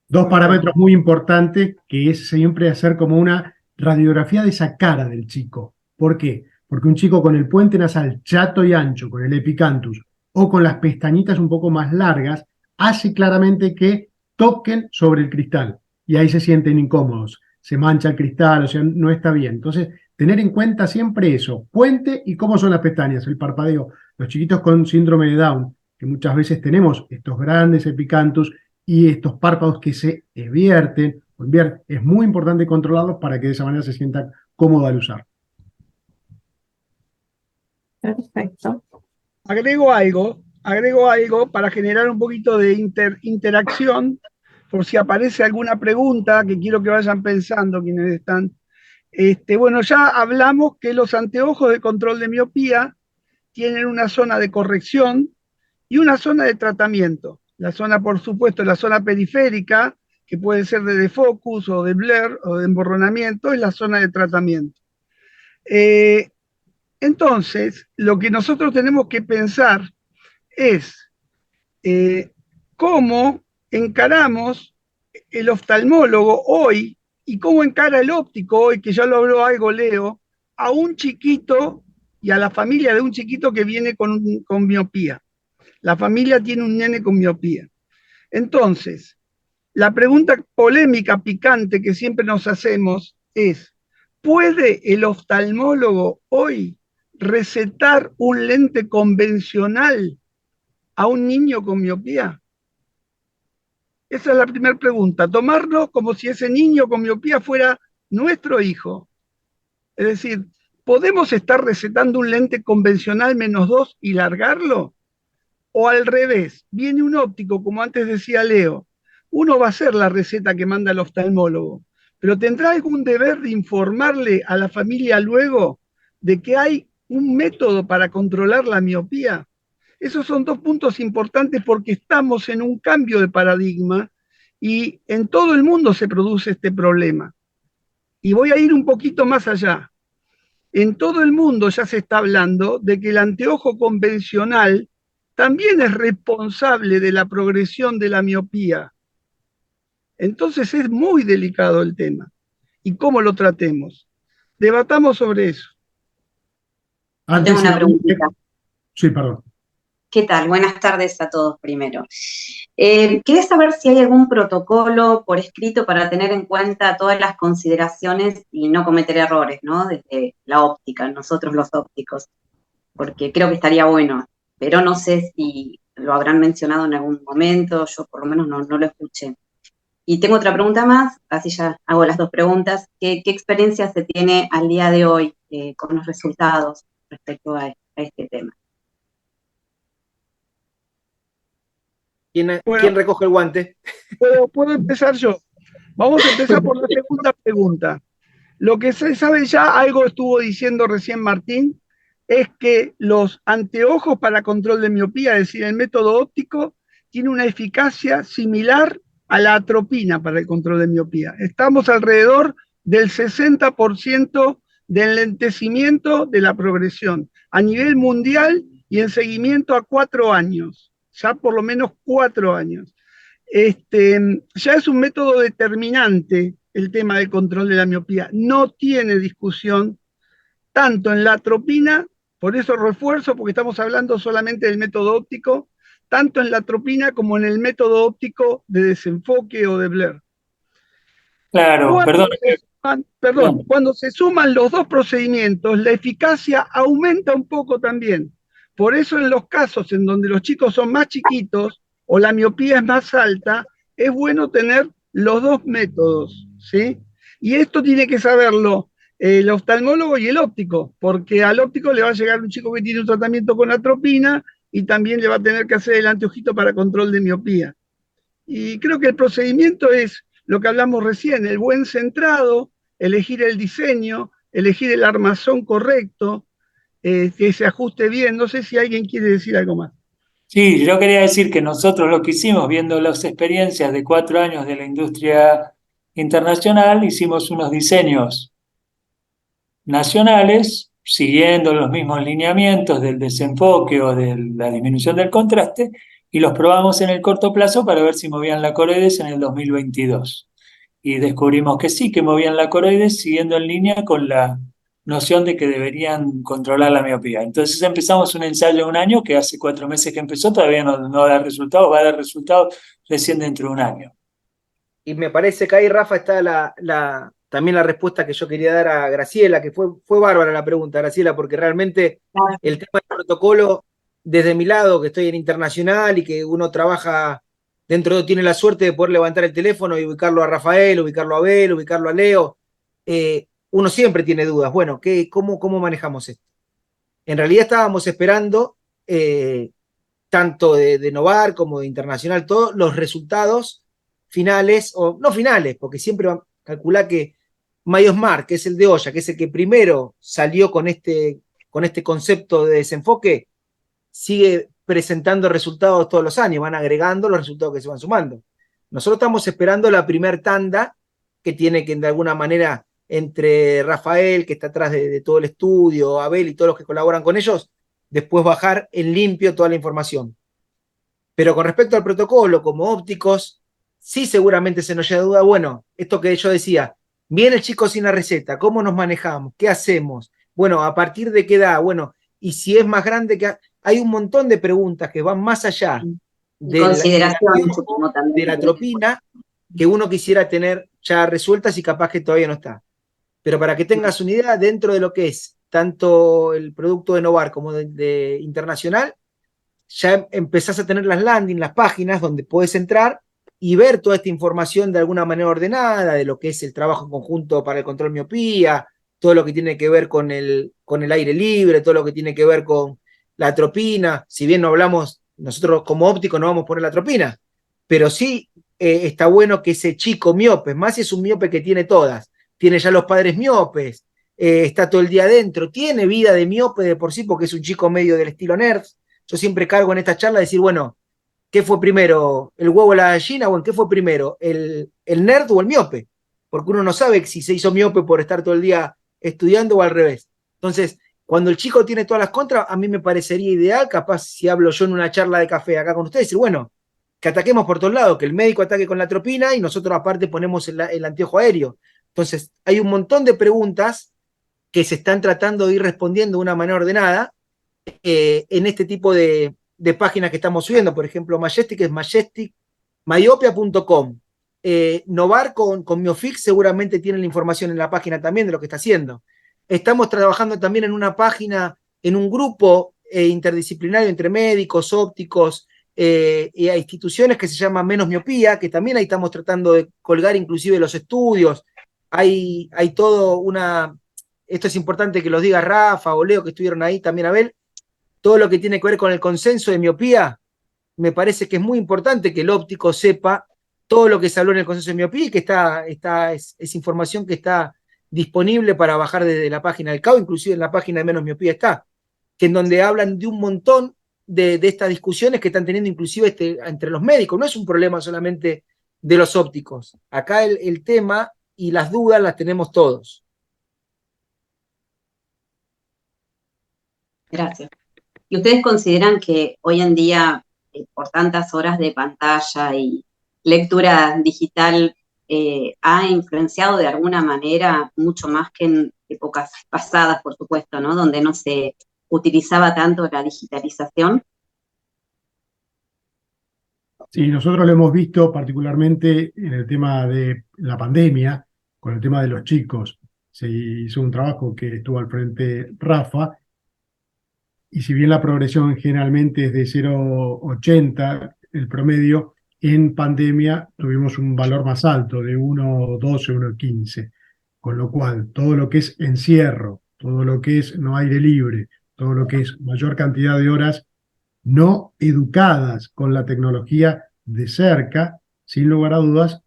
Dos parámetros muy importantes, que es siempre hacer como una radiografía de esa cara del chico. ¿Por qué? Porque un chico con el puente nasal chato y ancho, con el epicanthus, o con las pestañitas un poco más largas, hace claramente que toquen sobre el cristal y ahí se sienten incómodos, se mancha el cristal, o sea, no está bien. Entonces, tener en cuenta siempre eso, puente y cómo son las pestañas, el parpadeo. Los chiquitos con síndrome de Down, que muchas veces tenemos estos grandes epicanthus y estos párpados que se evierten, es muy importante controlarlos para que de esa manera se sientan cómodos al usar. Perfecto. Agrego algo para generar un poquito de interacción, por si aparece alguna pregunta que quiero que vayan pensando quienes están. Bueno, ya hablamos que los anteojos de control de miopía tienen una zona de corrección y una zona de tratamiento. La zona, por supuesto, la zona periférica, que puede ser de defocus o de blur o de emborronamiento, es la zona de tratamiento. Entonces, lo que nosotros tenemos que pensar es cómo encaramos el oftalmólogo hoy y cómo encara el óptico hoy, que ya lo habló algo Leo, a un chiquito y a la familia de un chiquito que viene con miopía. La familia tiene un nene con miopía. Entonces, la pregunta polémica, picante que siempre nos hacemos es, ¿puede el oftalmólogo hoy recetar un lente convencional a un niño con miopía? Esa es la primera pregunta. Tomarlo como si ese niño con miopía fuera nuestro hijo. Es decir, ¿podemos estar recetando un lente convencional -2 y largarlo? O al revés, viene un óptico, como antes decía Leo, uno va a hacer la receta que manda el oftalmólogo, pero ¿tendrá algún deber de informarle a la familia luego de que hay un método para controlar la miopía? Esos son dos puntos importantes porque estamos en un cambio de paradigma y en todo el mundo se produce este problema. Y voy a ir un poquito más allá. En todo el mundo ya se está hablando de que el anteojo convencional también es responsable de la progresión de la miopía. Entonces es muy delicado el tema. ¿Y cómo lo tratemos? Debatamos sobre eso. Antes, tengo una preguntita. Sí, perdón. ¿Qué tal? Buenas tardes a todos primero. Quería saber si hay algún protocolo por escrito para tener en cuenta todas las consideraciones y no cometer errores, ¿no? Desde la óptica, nosotros los ópticos, porque creo que estaría bueno, pero no sé si lo habrán mencionado en algún momento, yo por lo menos no lo escuché. Y tengo otra pregunta más, así ya hago las dos preguntas. ¿Qué experiencia se tiene al día de hoy con los resultados respecto a este tema? ¿Quién recoge el guante? Puedo empezar yo. Vamos a empezar por la segunda pregunta. Lo que se sabe ya, algo estuvo diciendo recién Martín, es que los anteojos para control de miopía, es decir, el método óptico, tiene una eficacia similar a la atropina para el control de miopía. Estamos alrededor del 60% de enlentecimiento de la progresión a nivel mundial y en seguimiento a 4 años, ya por lo menos 4 años. Ya es un método determinante el tema del control de la miopía. No tiene discusión tanto en la atropina, por eso refuerzo, porque estamos hablando solamente del método óptico, tanto en la atropina como en el método óptico de desenfoque o de blur. Claro, Cuando se suman los dos procedimientos, la eficacia aumenta un poco también. Por eso en los casos en donde los chicos son más chiquitos o la miopía es más alta, es bueno tener los dos métodos, ¿sí? Y esto tiene que saberlo el oftalmólogo y el óptico, porque al óptico le va a llegar un chico que tiene un tratamiento con atropina y también le va a tener que hacer el anteojito para control de miopía. Y creo que el procedimiento es lo que hablamos recién, el buen centrado, elegir el diseño, elegir el armazón correcto, que se ajuste bien. No sé si alguien quiere decir algo más. Sí, yo quería decir que nosotros lo que hicimos, viendo las experiencias de 4 años de la industria internacional, hicimos unos diseños nacionales, siguiendo los mismos lineamientos del desenfoque o de la disminución del contraste, y los probamos en el corto plazo para ver si movían la coroides en el 2022. Y descubrimos que sí, que movían la coroides siguiendo en línea con la noción de que deberían controlar la miopía. Entonces empezamos un ensayo de un año que hace 4 meses que empezó, todavía no da resultados, va a dar resultados recién dentro de un año. Y me parece que ahí, Rafa, está también la respuesta que yo quería dar a Graciela, que fue bárbara la pregunta, Graciela, porque realmente el tema del protocolo, desde mi lado, que estoy en internacional y que uno trabaja tiene la suerte de poder levantar el teléfono y ubicarlo a Rafael, ubicarlo a Abel, ubicarlo a Leo, uno siempre tiene dudas. Bueno, ¿cómo manejamos esto? En realidad estábamos esperando, tanto de Novar como de Internacional, todos los resultados finales, o no finales, porque siempre van a calcular que Mayosmar, que es el de Oya, que es el que primero salió con este concepto de desenfoque, sigue presentando resultados todos los años, van agregando los resultados que se van sumando. Nosotros estamos esperando la primer tanda, que tiene que de alguna manera, entre Rafael, que está atrás de todo el estudio, Abel y todos los que colaboran con ellos, después bajar en limpio toda la información. Pero con respecto al protocolo, como ópticos, sí seguramente se nos llega duda, bueno, esto que yo decía, viene el chico sin la receta, ¿cómo nos manejamos? ¿Qué hacemos? Bueno, ¿a partir de qué edad? Bueno, y si es más grande que... Hay un montón de preguntas que van más allá de la atropina que uno quisiera tener ya resueltas y capaz que todavía no está. Pero para que tengas una idea, dentro de lo que es tanto el producto de Novar como de Internacional, ya empezás a tener las landing, las páginas donde puedes entrar y ver toda esta información de alguna manera ordenada, de lo que es el trabajo en conjunto para el control miopía, todo lo que tiene que ver con el aire libre, todo lo que tiene que ver con la atropina. Si bien no hablamos, nosotros como óptico no vamos a poner la atropina, pero sí está bueno que ese chico miope, más si es un miope que tiene todas, tiene ya los padres miopes, está todo el día adentro, tiene vida de miope de por sí porque es un chico medio del estilo nerd. Yo siempre cargo en esta charla decir, bueno, ¿qué fue primero? ¿El huevo o la gallina? O ¿en qué fue primero? ¿El nerd o el miope? Porque uno no sabe si se hizo miope por estar todo el día estudiando o al revés. Entonces, cuando el chico tiene todas las contras, a mí me parecería ideal, capaz si hablo yo en una charla de café acá con ustedes, decir, bueno, que ataquemos por todos lados, que el médico ataque con la atropina y nosotros aparte ponemos el anteojo aéreo. Entonces, hay un montón de preguntas que se están tratando de ir respondiendo de una manera ordenada en este tipo de páginas que estamos subiendo. Por ejemplo, Majestic es majesticmyopia.com. Novar con Miofix seguramente tienen la información en la página también de lo que está haciendo. Estamos trabajando también en una página, en un grupo interdisciplinario entre médicos, ópticos y a instituciones que se llama Menos Miopía, que también ahí estamos tratando de colgar inclusive los estudios. Hay todo una... Esto es importante que los diga Rafa o Leo, que estuvieron ahí, también Abel. Todo lo que tiene que ver con el consenso de miopía, me parece que es muy importante que el óptico sepa todo lo que se habló en el consenso de miopía y que es información que está disponible para bajar desde la página del CAO, inclusive en la página de Menos Miopía está, que en donde hablan de un montón de estas discusiones que están teniendo inclusive entre los médicos. No es un problema solamente de los ópticos. Acá el tema y las dudas las tenemos todos. Gracias. ¿Y ustedes consideran que hoy en día, por tantas horas de pantalla y lectura digital, ha influenciado de alguna manera mucho más que en épocas pasadas, por supuesto, ¿no? Donde no se utilizaba tanto la digitalización? Sí, nosotros lo hemos visto particularmente en el tema de la pandemia, con el tema de los chicos. Se hizo un trabajo que estuvo al frente Rafa, y si bien la progresión generalmente es de 0,80, el promedio, en pandemia tuvimos un valor más alto, de 1,12, 1,15. Con lo cual, todo lo que es encierro, todo lo que es no aire libre, todo lo que es mayor cantidad de horas no educadas con la tecnología de cerca, sin lugar a dudas,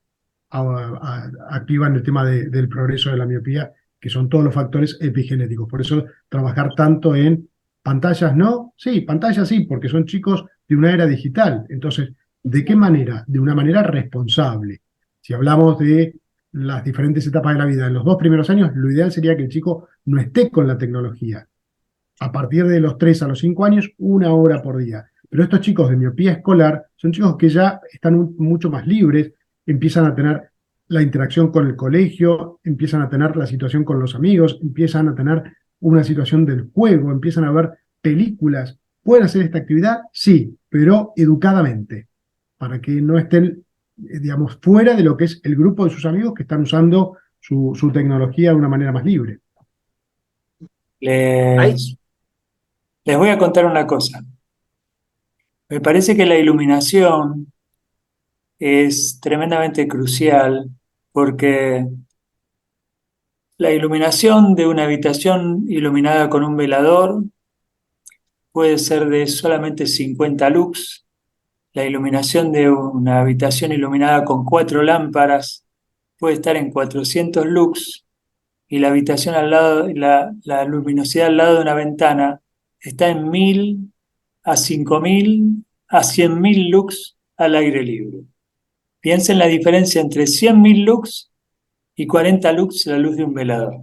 activan el tema del progreso de la miopía, que son todos los factores epigenéticos. Por eso trabajar tanto en pantallas, ¿no? Sí, pantallas sí, porque son chicos de una era digital. Entonces, ¿de qué manera? De una manera responsable. Si hablamos de las diferentes etapas de la vida, en los 2 primeros años, lo ideal sería que el chico no esté con la tecnología. A partir de los 3 a los 5 años, 1 hora por día. Pero estos chicos de miopía escolar son chicos que ya están mucho más libres, empiezan a tener la interacción con el colegio, empiezan a tener la situación con los amigos, empiezan a tener una situación del juego, empiezan a ver películas. ¿Pueden hacer esta actividad? Sí, pero educadamente, para que no estén, digamos, fuera de lo que es el grupo de sus amigos que están usando su tecnología de una manera más libre. Les voy a contar una cosa. Me parece que la iluminación es tremendamente crucial porque la iluminación de una habitación iluminada con un velador puede ser de solamente 50 lux. La iluminación de una habitación iluminada con 4 lámparas puede estar en 400 lux y la habitación al lado, la luminosidad al lado de una ventana está en 1000 a 5000 a 100.000 lux al aire libre. Piensen la diferencia entre 100.000 lux y 40 lux la luz de un velador.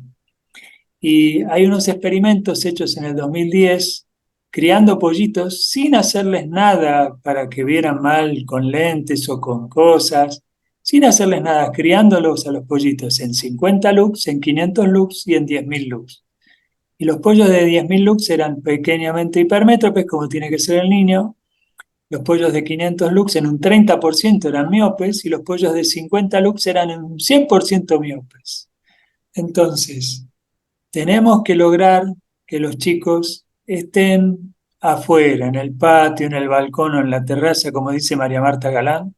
Y hay unos experimentos hechos en el 2010 criando pollitos sin hacerles nada para que vieran mal con lentes o con cosas, sin hacerles nada, criándolos a los pollitos en 50 lux, en 500 lux y en 10.000 lux. Y los pollos de 10.000 lux eran pequeñamente hipermétropes, como tiene que ser el niño. Los pollos de 500 lux en un 30% eran miopes y los pollos de 50 lux eran en un 100% miopes. Entonces, tenemos que lograr que los chicos estén afuera, en el patio, en el balcón o en la terraza, como dice María Marta Galán,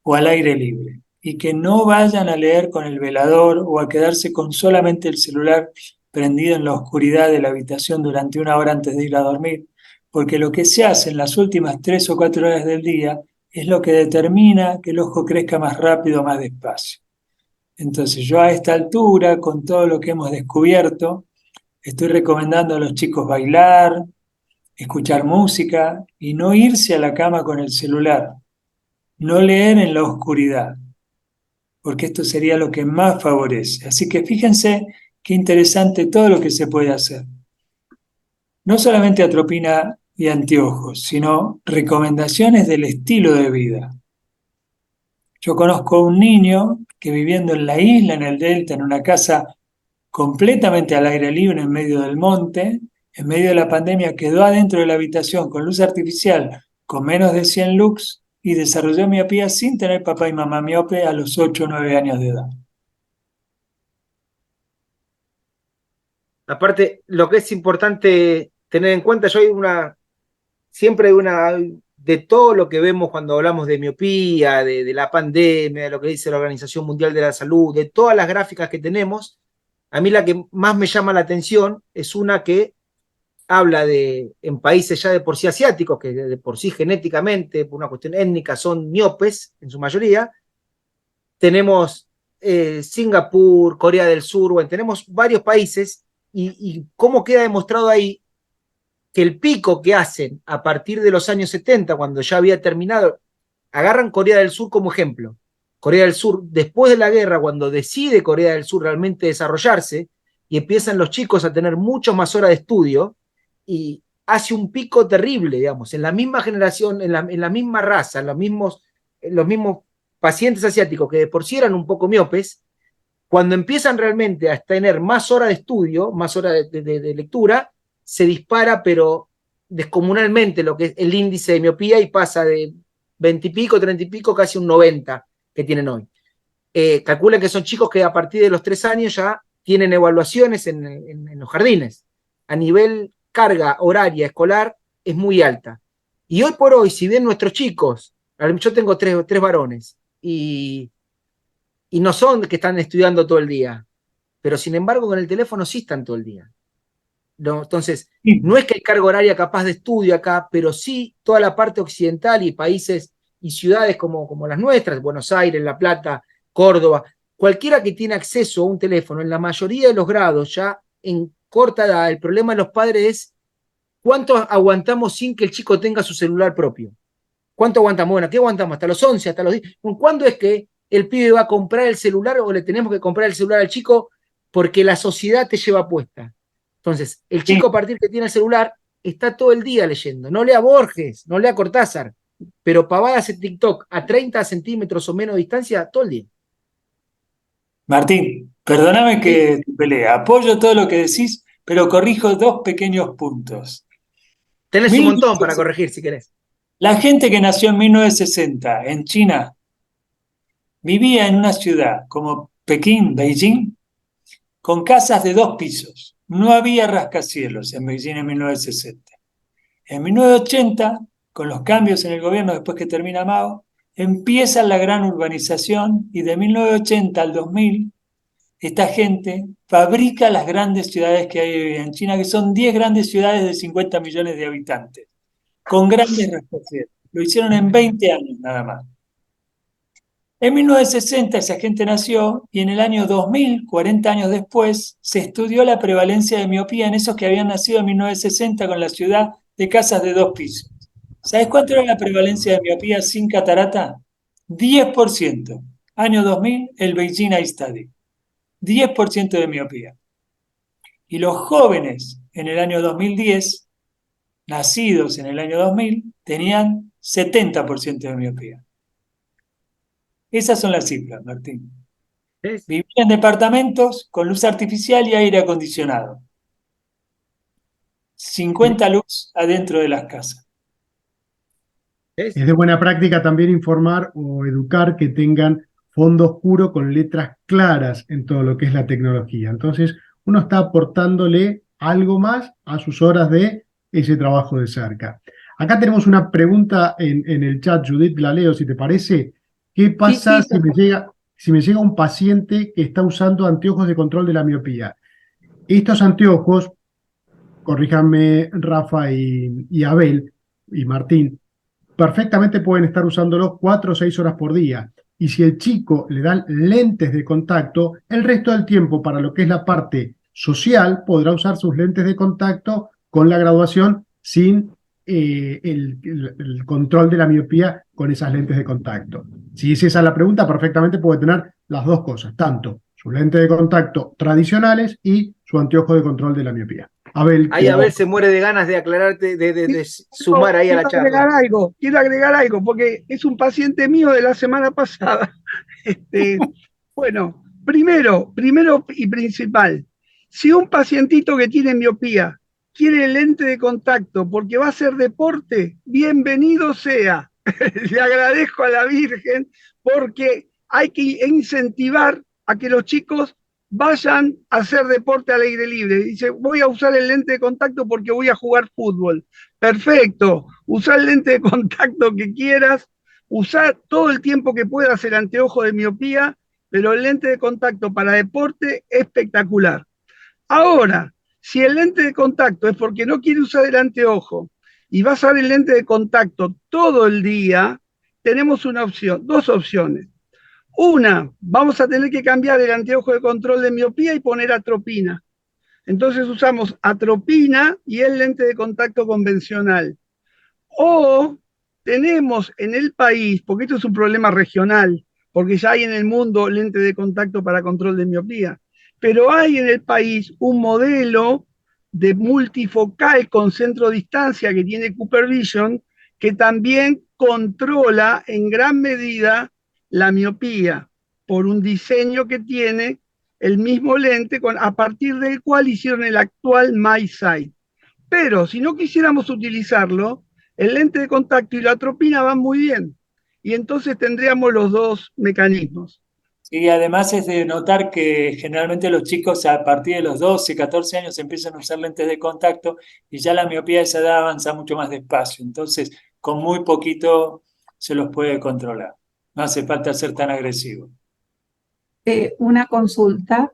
o al aire libre. Y que no vayan a leer con el velador o a quedarse con solamente el celular prendido en la oscuridad de la habitación durante 1 hora antes de ir a dormir, porque lo que se hace en las últimas 3 o 4 horas del día es lo que determina que el ojo crezca más rápido o más despacio. Entonces yo a esta altura, con todo lo que hemos descubierto, estoy recomendando a los chicos bailar, escuchar música y no irse a la cama con el celular, no leer en la oscuridad, porque esto sería lo que más favorece. Así que fíjense qué interesante todo lo que se puede hacer. No solamente atropina y anteojos, sino recomendaciones del estilo de vida. Yo conozco un niño que viviendo en la isla, en el Delta, en una casa completamente al aire libre, en medio del monte, en medio de la pandemia, quedó adentro de la habitación con luz artificial, con menos de 100 lux, y desarrolló miopía sin tener papá y mamá miope a los 8 o 9 años de edad. Aparte, lo que es importante tener en cuenta, siempre hay de todo lo que vemos cuando hablamos de miopía, de la pandemia, de lo que dice la Organización Mundial de la Salud, de todas las gráficas que tenemos, a mí la que más me llama la atención es una que habla en países ya de por sí asiáticos, que de por sí genéticamente, por una cuestión étnica, son miopes en su mayoría. Tenemos Singapur, Corea del Sur, bueno, tenemos varios países, y cómo queda demostrado ahí que el pico que hacen a partir de los años 70, cuando ya había terminado, agarran Corea del Sur como ejemplo. Corea del Sur, después de la guerra, cuando decide Corea del Sur realmente desarrollarse, y empiezan los chicos a tener mucho más horas de estudio, y hace un pico terrible, digamos, en la misma generación, en la misma raza, en los mismos pacientes asiáticos que de por sí eran un poco miopes, cuando empiezan realmente a tener más horas de estudio, más horas de lectura, se dispara, pero descomunalmente, lo que es el índice de miopía, y pasa de 20 y pico, 30 y pico, casi un 90 que tienen hoy. Calculan que son chicos que a partir de los 3 años ya tienen evaluaciones en los jardines. A nivel carga horaria escolar es muy alta. Y hoy por hoy, si bien nuestros chicos, yo tengo tres varones, y no son que están estudiando todo el día, pero sin embargo con el teléfono sí están todo el día. ¿no? Entonces, Sí. no es que hay carga horaria capaz de estudio acá, pero sí toda la parte occidental y países y ciudades como las nuestras, Buenos Aires, La Plata, Córdoba, cualquiera que tiene acceso a un teléfono, en la mayoría de los grados, ya en corta edad, el problema de los padres es cuánto aguantamos sin que el chico tenga su celular propio. ¿Cuánto aguantamos? Bueno, ¿qué aguantamos? ¿Hasta los 11, hasta los 10? ¿Cuándo es que el pibe va a comprar el celular o le tenemos que comprar el celular al chico porque la sociedad te lleva puesta? Entonces, el chico a partir que tiene el celular está todo el día leyendo. No lea Borges, no lea Cortázar, pero pavadas en TikTok a 30 centímetros o menos de distancia todo el día. Martín, perdóname que te pelee. Apoyo todo lo que decís, pero corrijo dos pequeños puntos. Tenés un montón para corregir si querés. La gente que nació en 1960 en China vivía en una ciudad como Pekín, Beijing, con casas de 2 pisos. No había rascacielos en Beijing en 1960. En 1980, con los cambios en el gobierno después que termina Mao, empieza la gran urbanización y de 1980 al 2000, esta gente fabrica las grandes ciudades que hay hoy en China, que son 10 grandes ciudades de 50 millones de habitantes, con grandes rascacielos. Lo hicieron en 20 años nada más. En 1960 esa gente nació y en el año 2000, 40 años después, se estudió la prevalencia de miopía en esos que habían nacido en 1960 con la ciudad de casas de 2 pisos. ¿Sabes cuánto era la prevalencia de miopía sin catarata? 10%. Año 2000, el Beijing Eye Study. 10% de miopía. Y los jóvenes en el año 2010, nacidos en el año 2000, tenían 70% de miopía. Esas son las cifras, Martín. Vivían en departamentos con luz artificial y aire acondicionado. 50 luz adentro de las casas. Es de buena práctica también informar o educar que tengan fondo oscuro con letras claras en todo lo que es la tecnología. Entonces, uno está aportándole algo más a sus horas de ese trabajo de cerca. Acá tenemos una pregunta en el chat, Judith, la leo si te parece. ¿Qué pasa si me llega un paciente que está usando anteojos de control de la miopía? Estos anteojos, corríjanme Rafa y Abel y Martín, perfectamente pueden estar usándolos 4 o 6 horas por día. Y si el chico le dan lentes de contacto, el resto del tiempo para lo que es la parte social podrá usar sus lentes de contacto con la graduación sin el control de la miopía con esas lentes de contacto. Si es esa la pregunta, perfectamente puede tener las dos cosas, tanto sus lentes de contacto tradicionales y su anteojo de control de la miopía. Abel, ahí Abel se muere de ganas de aclararte, de sumar ahí a la charla. Quiero agregar algo, porque es un paciente mío de la semana pasada. Bueno, primero y principal, si un pacientito que tiene miopía quiere lente de contacto porque va a hacer deporte, bienvenido sea. Le agradezco a la Virgen porque hay que incentivar a que los chicos vayan a hacer deporte al aire libre. Dice, voy a usar el lente de contacto porque voy a jugar fútbol. Perfecto, usa el lente de contacto que quieras, usa todo el tiempo que puedas el anteojo de miopía, pero el lente de contacto para deporte, espectacular. Ahora, si el lente de contacto es porque no quiere usar el anteojo y va a usar el lente de contacto todo el día, tenemos dos opciones. Una, vamos a tener que cambiar el anteojo de control de miopía y poner atropina. Entonces usamos atropina y el lente de contacto convencional. O tenemos en el país, porque esto es un problema regional, porque ya hay en el mundo lente de contacto para control de miopía, pero hay en el país un modelo de multifocal con centro distancia que tiene Cooper Vision, que también controla en gran medida la miopía por un diseño que tiene el mismo lente a partir del cual hicieron el actual MySight. Pero si no quisiéramos utilizarlo, el lente de contacto y la atropina van muy bien. Y entonces tendríamos los dos mecanismos. Y además es de notar que generalmente los chicos a partir de los 12, 14 años empiezan a usar lentes de contacto y ya la miopía de esa edad avanza mucho más despacio. Entonces, con muy poquito se los puede controlar. No hace falta ser tan agresivo. Una consulta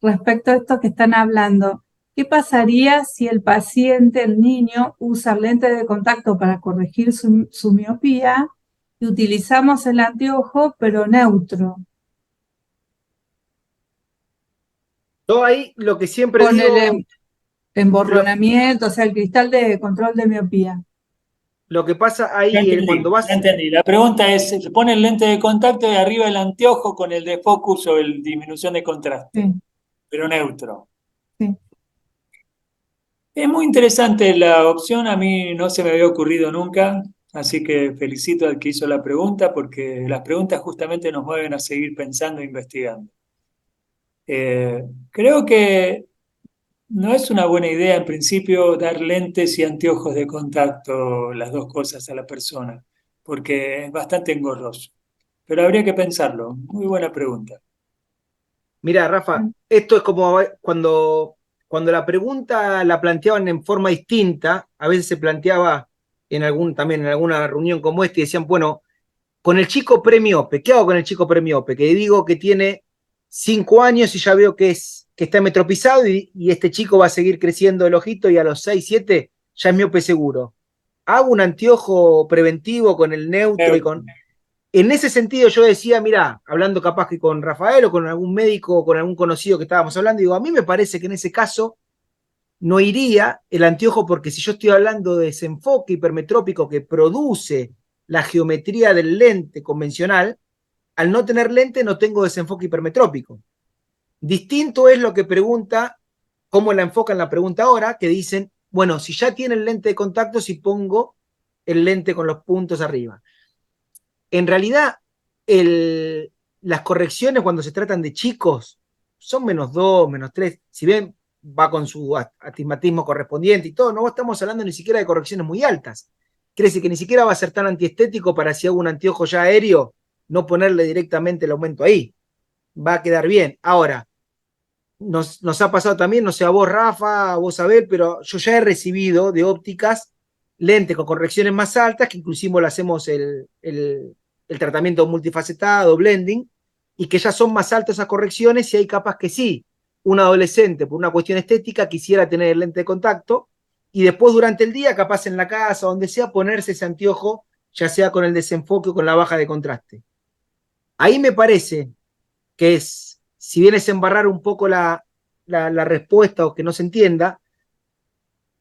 respecto a esto que están hablando. ¿qué pasaría si el paciente, el niño, usa lente de contacto para corregir su miopía y utilizamos el anteojo pero neutro? Yo ahí lo que siempre Con digo, el emborronamiento, o sea, el cristal de control de miopía. lo que pasa Ya ahí entendí, cuando vas, ya entendí. La pregunta es, se pone el lente de contacto y arriba el anteojo con el de focus o el disminución de contraste, Sí, pero neutro. sí. Es muy interesante la opción, a mí no se me había ocurrido nunca, así que felicito al que hizo la pregunta porque las preguntas justamente nos mueven a seguir pensando e investigando. Creo que no es una buena idea en principio dar lentes y anteojos de contacto, las dos cosas a la persona, porque es bastante engorroso. Pero habría que pensarlo. Muy buena pregunta. mira, Rafa, esto es como cuando la pregunta la planteaban en forma distinta, a veces se planteaba también en alguna reunión como esta y decían, bueno, con el chico premiope, ¿qué hago con el chico premiope? Que digo que tiene 5 años y ya veo que está metropizado y este chico va a seguir creciendo el ojito y a los 6, 7 ya es miope seguro. Hago un anteojo preventivo con el neutro y con... En ese sentido yo decía, mira, hablando capaz que con Rafael o con algún médico o con algún conocido que estábamos hablando, digo, a mí me parece que en ese caso no iría el anteojo porque si yo estoy hablando de desenfoque hipermetrópico que produce la geometría del lente convencional, al no tener lente no tengo desenfoque hipermetrópico. Distinto es lo que pregunta, cómo la enfocan la pregunta ahora, que dicen, bueno, si ya tiene el lente de contacto, si pongo el lente con los puntos arriba. En realidad, las correcciones cuando se tratan de chicos son -2, -3, si bien va con su astigmatismo correspondiente y todo, no estamos hablando ni siquiera de correcciones muy altas. Quiere decir que ni siquiera va a ser tan antiestético para si hago un anteojo ya aéreo, no ponerle directamente el aumento ahí. Va a quedar bien. Ahora, nos ha pasado también, no sé, a vos, Rafa, a vos, Abel, pero yo ya he recibido de ópticas lentes con correcciones más altas, que inclusive le hacemos el tratamiento multifacetado, blending, y que ya son más altas esas correcciones y hay capas que sí, un adolescente por una cuestión estética quisiera tener el lente de contacto y después durante el día, capaz en la casa, donde sea, ponerse ese anteojo, ya sea con el desenfoque o con la baja de contraste. Ahí me parece que es, si bien es embarrar un poco la respuesta o que no se entienda,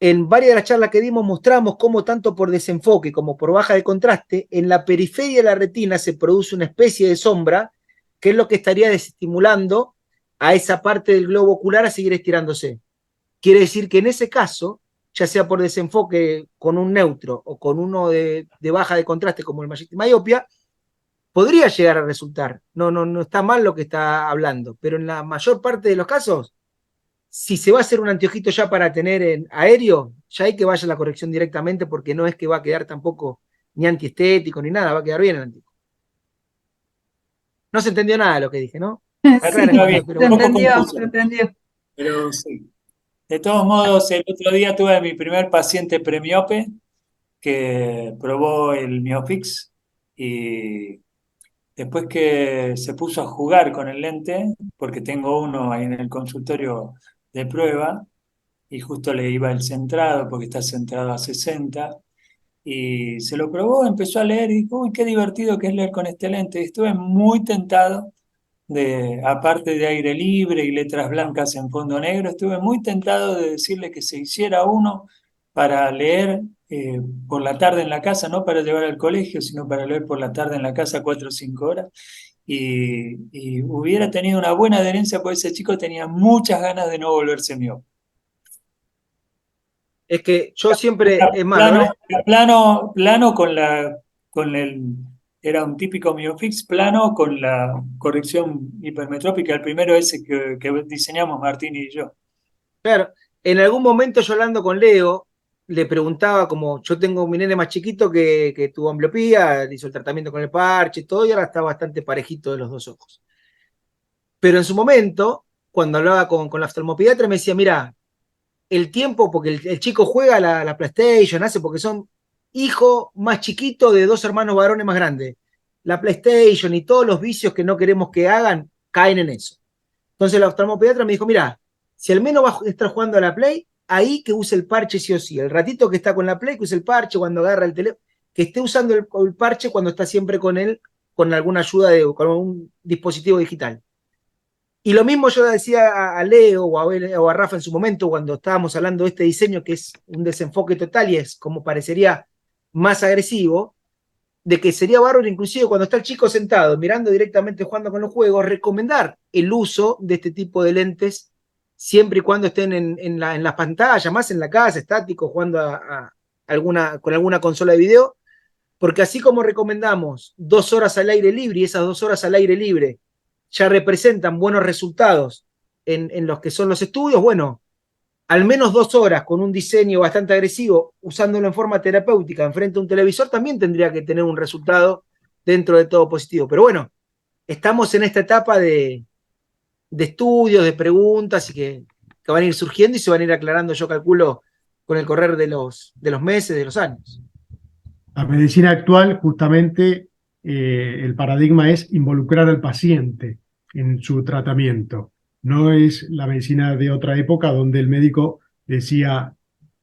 en varias de las charlas que dimos mostramos cómo tanto por desenfoque como por baja de contraste, en la periferia de la retina se produce una especie de sombra, que es lo que estaría desestimulando a esa parte del globo ocular a seguir estirándose. Quiere decir que en ese caso, ya sea por desenfoque con un neutro o con uno de baja de contraste como el Magic Myopia, podría llegar a resultar. No está mal lo que está hablando, pero en la mayor parte de los casos, si se va a hacer un anteojito ya para tener en aéreo, ya hay que vaya la corrección directamente porque no es que va a quedar tampoco ni antiestético ni nada, va a quedar bien el anteojo. No se entendió nada de lo que dije, ¿no? Sí, Está bien, se un poco entendió, confuso, se entendió. pero sí. De todos modos, el otro día tuve a mi primer paciente premiope que probó el Miofix y después que se puso a jugar con el lente, porque tengo uno ahí en el consultorio de prueba, y justo le iba el centrado, porque está centrado a 60, y se lo probó, empezó a leer y dijo, uy, qué divertido que es leer con este lente. Y estuve muy tentado aparte de aire libre y letras blancas en fondo negro, estuve muy tentado de decirle que se hiciera uno para leer por la tarde en la casa, no para llevar al colegio, sino para leer por la tarde en la casa 4 o 5 horas. Y hubiera tenido una buena adherencia porque ese chico tenía muchas ganas de no volverse miope. Es que yo siempre, es más, Plano con era un típico Miofix plano con la corrección hipermetrópica, el primero ese que diseñamos Martín y yo. claro, en algún momento yo hablando con Leo, le preguntaba, como yo tengo mi nene más chiquito que tuvo ambliopía, hizo el tratamiento con el parche y todo, y ahora está bastante parejito de los dos ojos. Pero en su momento, cuando hablaba con la oftalmopediatra, me decía, mira, el tiempo, porque el chico juega la PlayStation, hace porque son hijo más chiquito de 2 hermanos varones más grandes. La PlayStation y todos los vicios que no queremos que hagan caen en eso. Entonces la oftalmopediatra me dijo, mira, Si al menos va a estar jugando a la Play, ahí que use el parche sí o sí. El ratito que está con la Play, que use el parche cuando agarra el teléfono, que esté usando el parche cuando está siempre con él, con alguna ayuda con un dispositivo digital. Y lo mismo yo decía a Leo o a Rafa en su momento cuando estábamos hablando de este diseño que es un desenfoque total y es como parecería más agresivo, de que sería bárbaro inclusive cuando está el chico sentado mirando directamente jugando con los juegos, recomendar el uso de este tipo de lentes siempre y cuando estén en las pantallas, más en la casa, estático, jugando con alguna consola de video, porque así como recomendamos 2 horas al aire libre y esas 2 horas al aire libre ya representan buenos resultados en los que son los estudios, bueno, al menos 2 horas con un diseño bastante agresivo, usándolo en forma terapéutica enfrente a un televisor, también tendría que tener un resultado dentro de todo positivo. Pero bueno, estamos en esta etapa de estudios, de preguntas y que van a ir surgiendo y se van a ir aclarando, yo calculo, con el correr de los meses, de los años. La medicina actual, justamente, el paradigma es involucrar al paciente en su tratamiento. No es la medicina de otra época donde el médico decía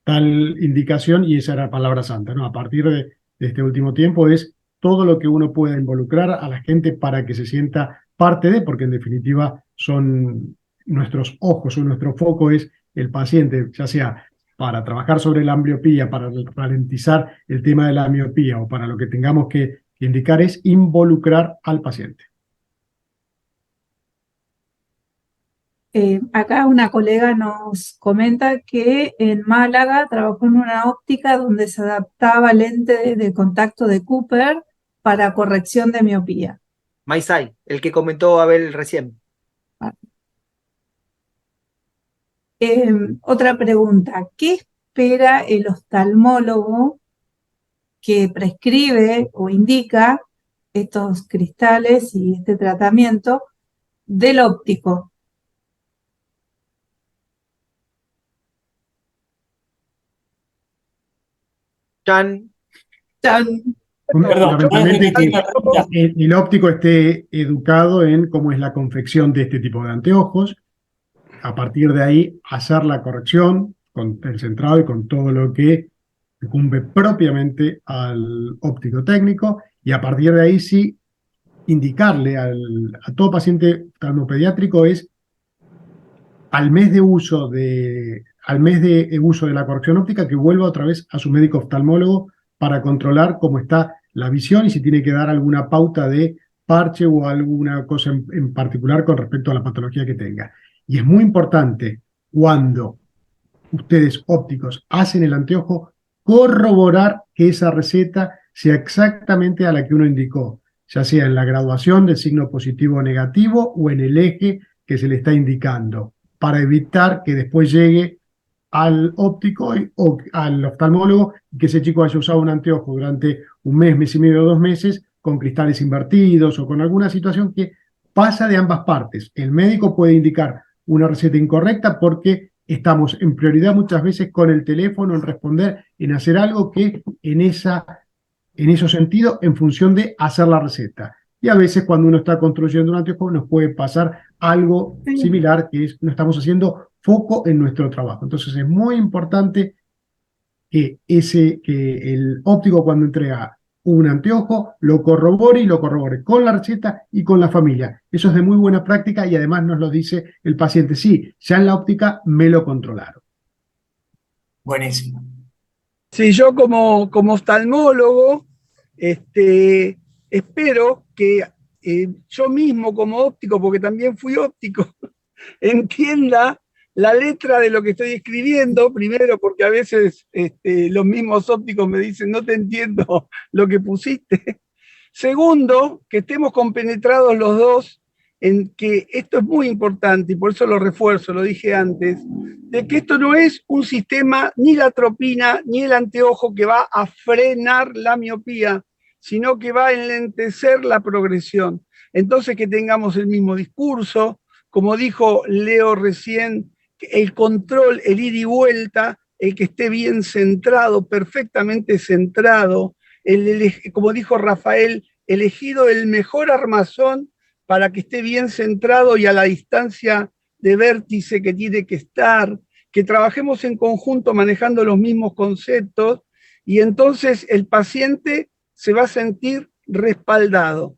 tal indicación y esa era palabra santa, ¿no? A partir de este último tiempo es todo lo que uno pueda involucrar a la gente para que se sienta parte de, porque en definitiva son nuestros ojos o nuestro foco es el paciente, ya sea para trabajar sobre la ambliopía, para ralentizar el tema de la miopía o para lo que tengamos que indicar es involucrar al paciente. Acá una colega nos comenta que en Málaga trabajó en una óptica donde se adaptaba lente de contacto de Cooper para corrección de miopía. Maisai, el que comentó Abel recién. Otra pregunta, ¿qué espera el oftalmólogo que prescribe o indica estos cristales y este tratamiento del óptico? Chan. Fundamentalmente que el óptico esté educado en cómo es la confección de este tipo de anteojos. A partir de ahí, hacer la corrección con el centrado y con todo lo que incumbe propiamente al óptico técnico. Y a partir de ahí, sí, indicarle a todo paciente oftalmopediátrico es al mes de uso de la corrección óptica que vuelva otra vez a su médico oftalmólogo para controlar cómo está la visión y si tiene que dar alguna pauta de parche o alguna cosa en particular con respecto a la patología que tenga. Y es muy importante cuando ustedes ópticos hacen el anteojo corroborar que esa receta sea exactamente a la que uno indicó, ya sea en la graduación del signo positivo o negativo o en el eje que se le está indicando, para evitar que después llegue al óptico o al oftalmólogo y que ese chico haya usado un anteojo durante un mes, mes y medio, 2 meses, con cristales invertidos o con alguna situación que pasa de ambas partes. El médico puede indicar una receta incorrecta porque estamos en prioridad muchas veces con el teléfono en responder, en hacer algo que en ese sentido, en función de hacer la receta. Y a veces cuando uno está construyendo un anteojo nos puede pasar algo similar, que es no estamos haciendo foco en nuestro trabajo. Entonces es muy importante que el óptico cuando entrega un anteojo lo corrobore con la receta y con la familia. Eso es de muy buena práctica y además nos lo dice el paciente. Sí, ya en la óptica me lo controlaron. Buenísimo. Sí, yo como oftalmólogo, espero que yo mismo como óptico, porque también fui óptico, entienda la letra de lo que estoy escribiendo, primero porque a veces los mismos ópticos me dicen no te entiendo lo que pusiste. Segundo, que estemos compenetrados los dos en que esto es muy importante y por eso lo refuerzo, lo dije antes, de que esto no es un sistema, ni la atropina, ni el anteojo que va a frenar la miopía, sino que va a enlentecer la progresión. Entonces que tengamos el mismo discurso, como dijo Leo recién, el control, el ida y vuelta, el que esté bien centrado, perfectamente centrado, como dijo Rafael, elegido el mejor armazón para que esté bien centrado y a la distancia de vértice que tiene que estar, que trabajemos en conjunto manejando los mismos conceptos y entonces el paciente se va a sentir respaldado.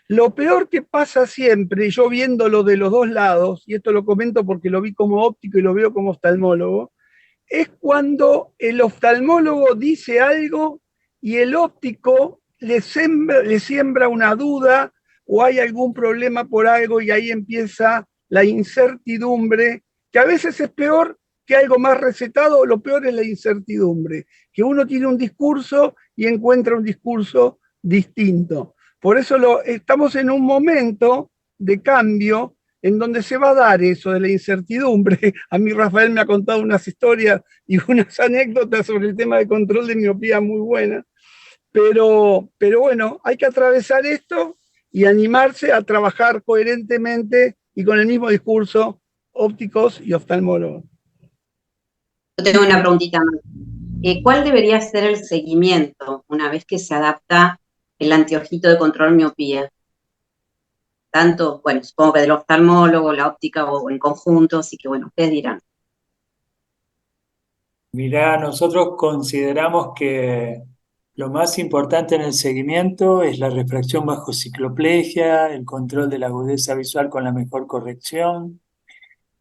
Lo peor que pasa siempre, yo viéndolo de los dos lados, y esto lo comento porque lo vi como óptico y lo veo como oftalmólogo, es cuando el oftalmólogo dice algo y el óptico le siembra una duda o hay algún problema por algo y ahí empieza la incertidumbre, que a veces es peor que algo más recetado, lo peor es la incertidumbre, que uno tiene un discurso y encuentra un discurso distinto. Por eso estamos en un momento de cambio en donde se va a dar eso de la incertidumbre. A mí Rafael me ha contado unas historias y unas anécdotas sobre el tema de control de miopía muy buenas, pero bueno, hay que atravesar esto y animarse a trabajar coherentemente y con el mismo discurso ópticos y oftalmólogos. Yo tengo una preguntita más. ¿Cuál debería ser el seguimiento una vez que se adapta el anteojito de control miopía? Tanto, bueno, supongo que del oftalmólogo, la óptica o en conjunto, así que bueno, ustedes dirán. Mirá, nosotros consideramos que lo más importante en el seguimiento es la refracción bajo cicloplegia, el control de la agudeza visual con la mejor corrección,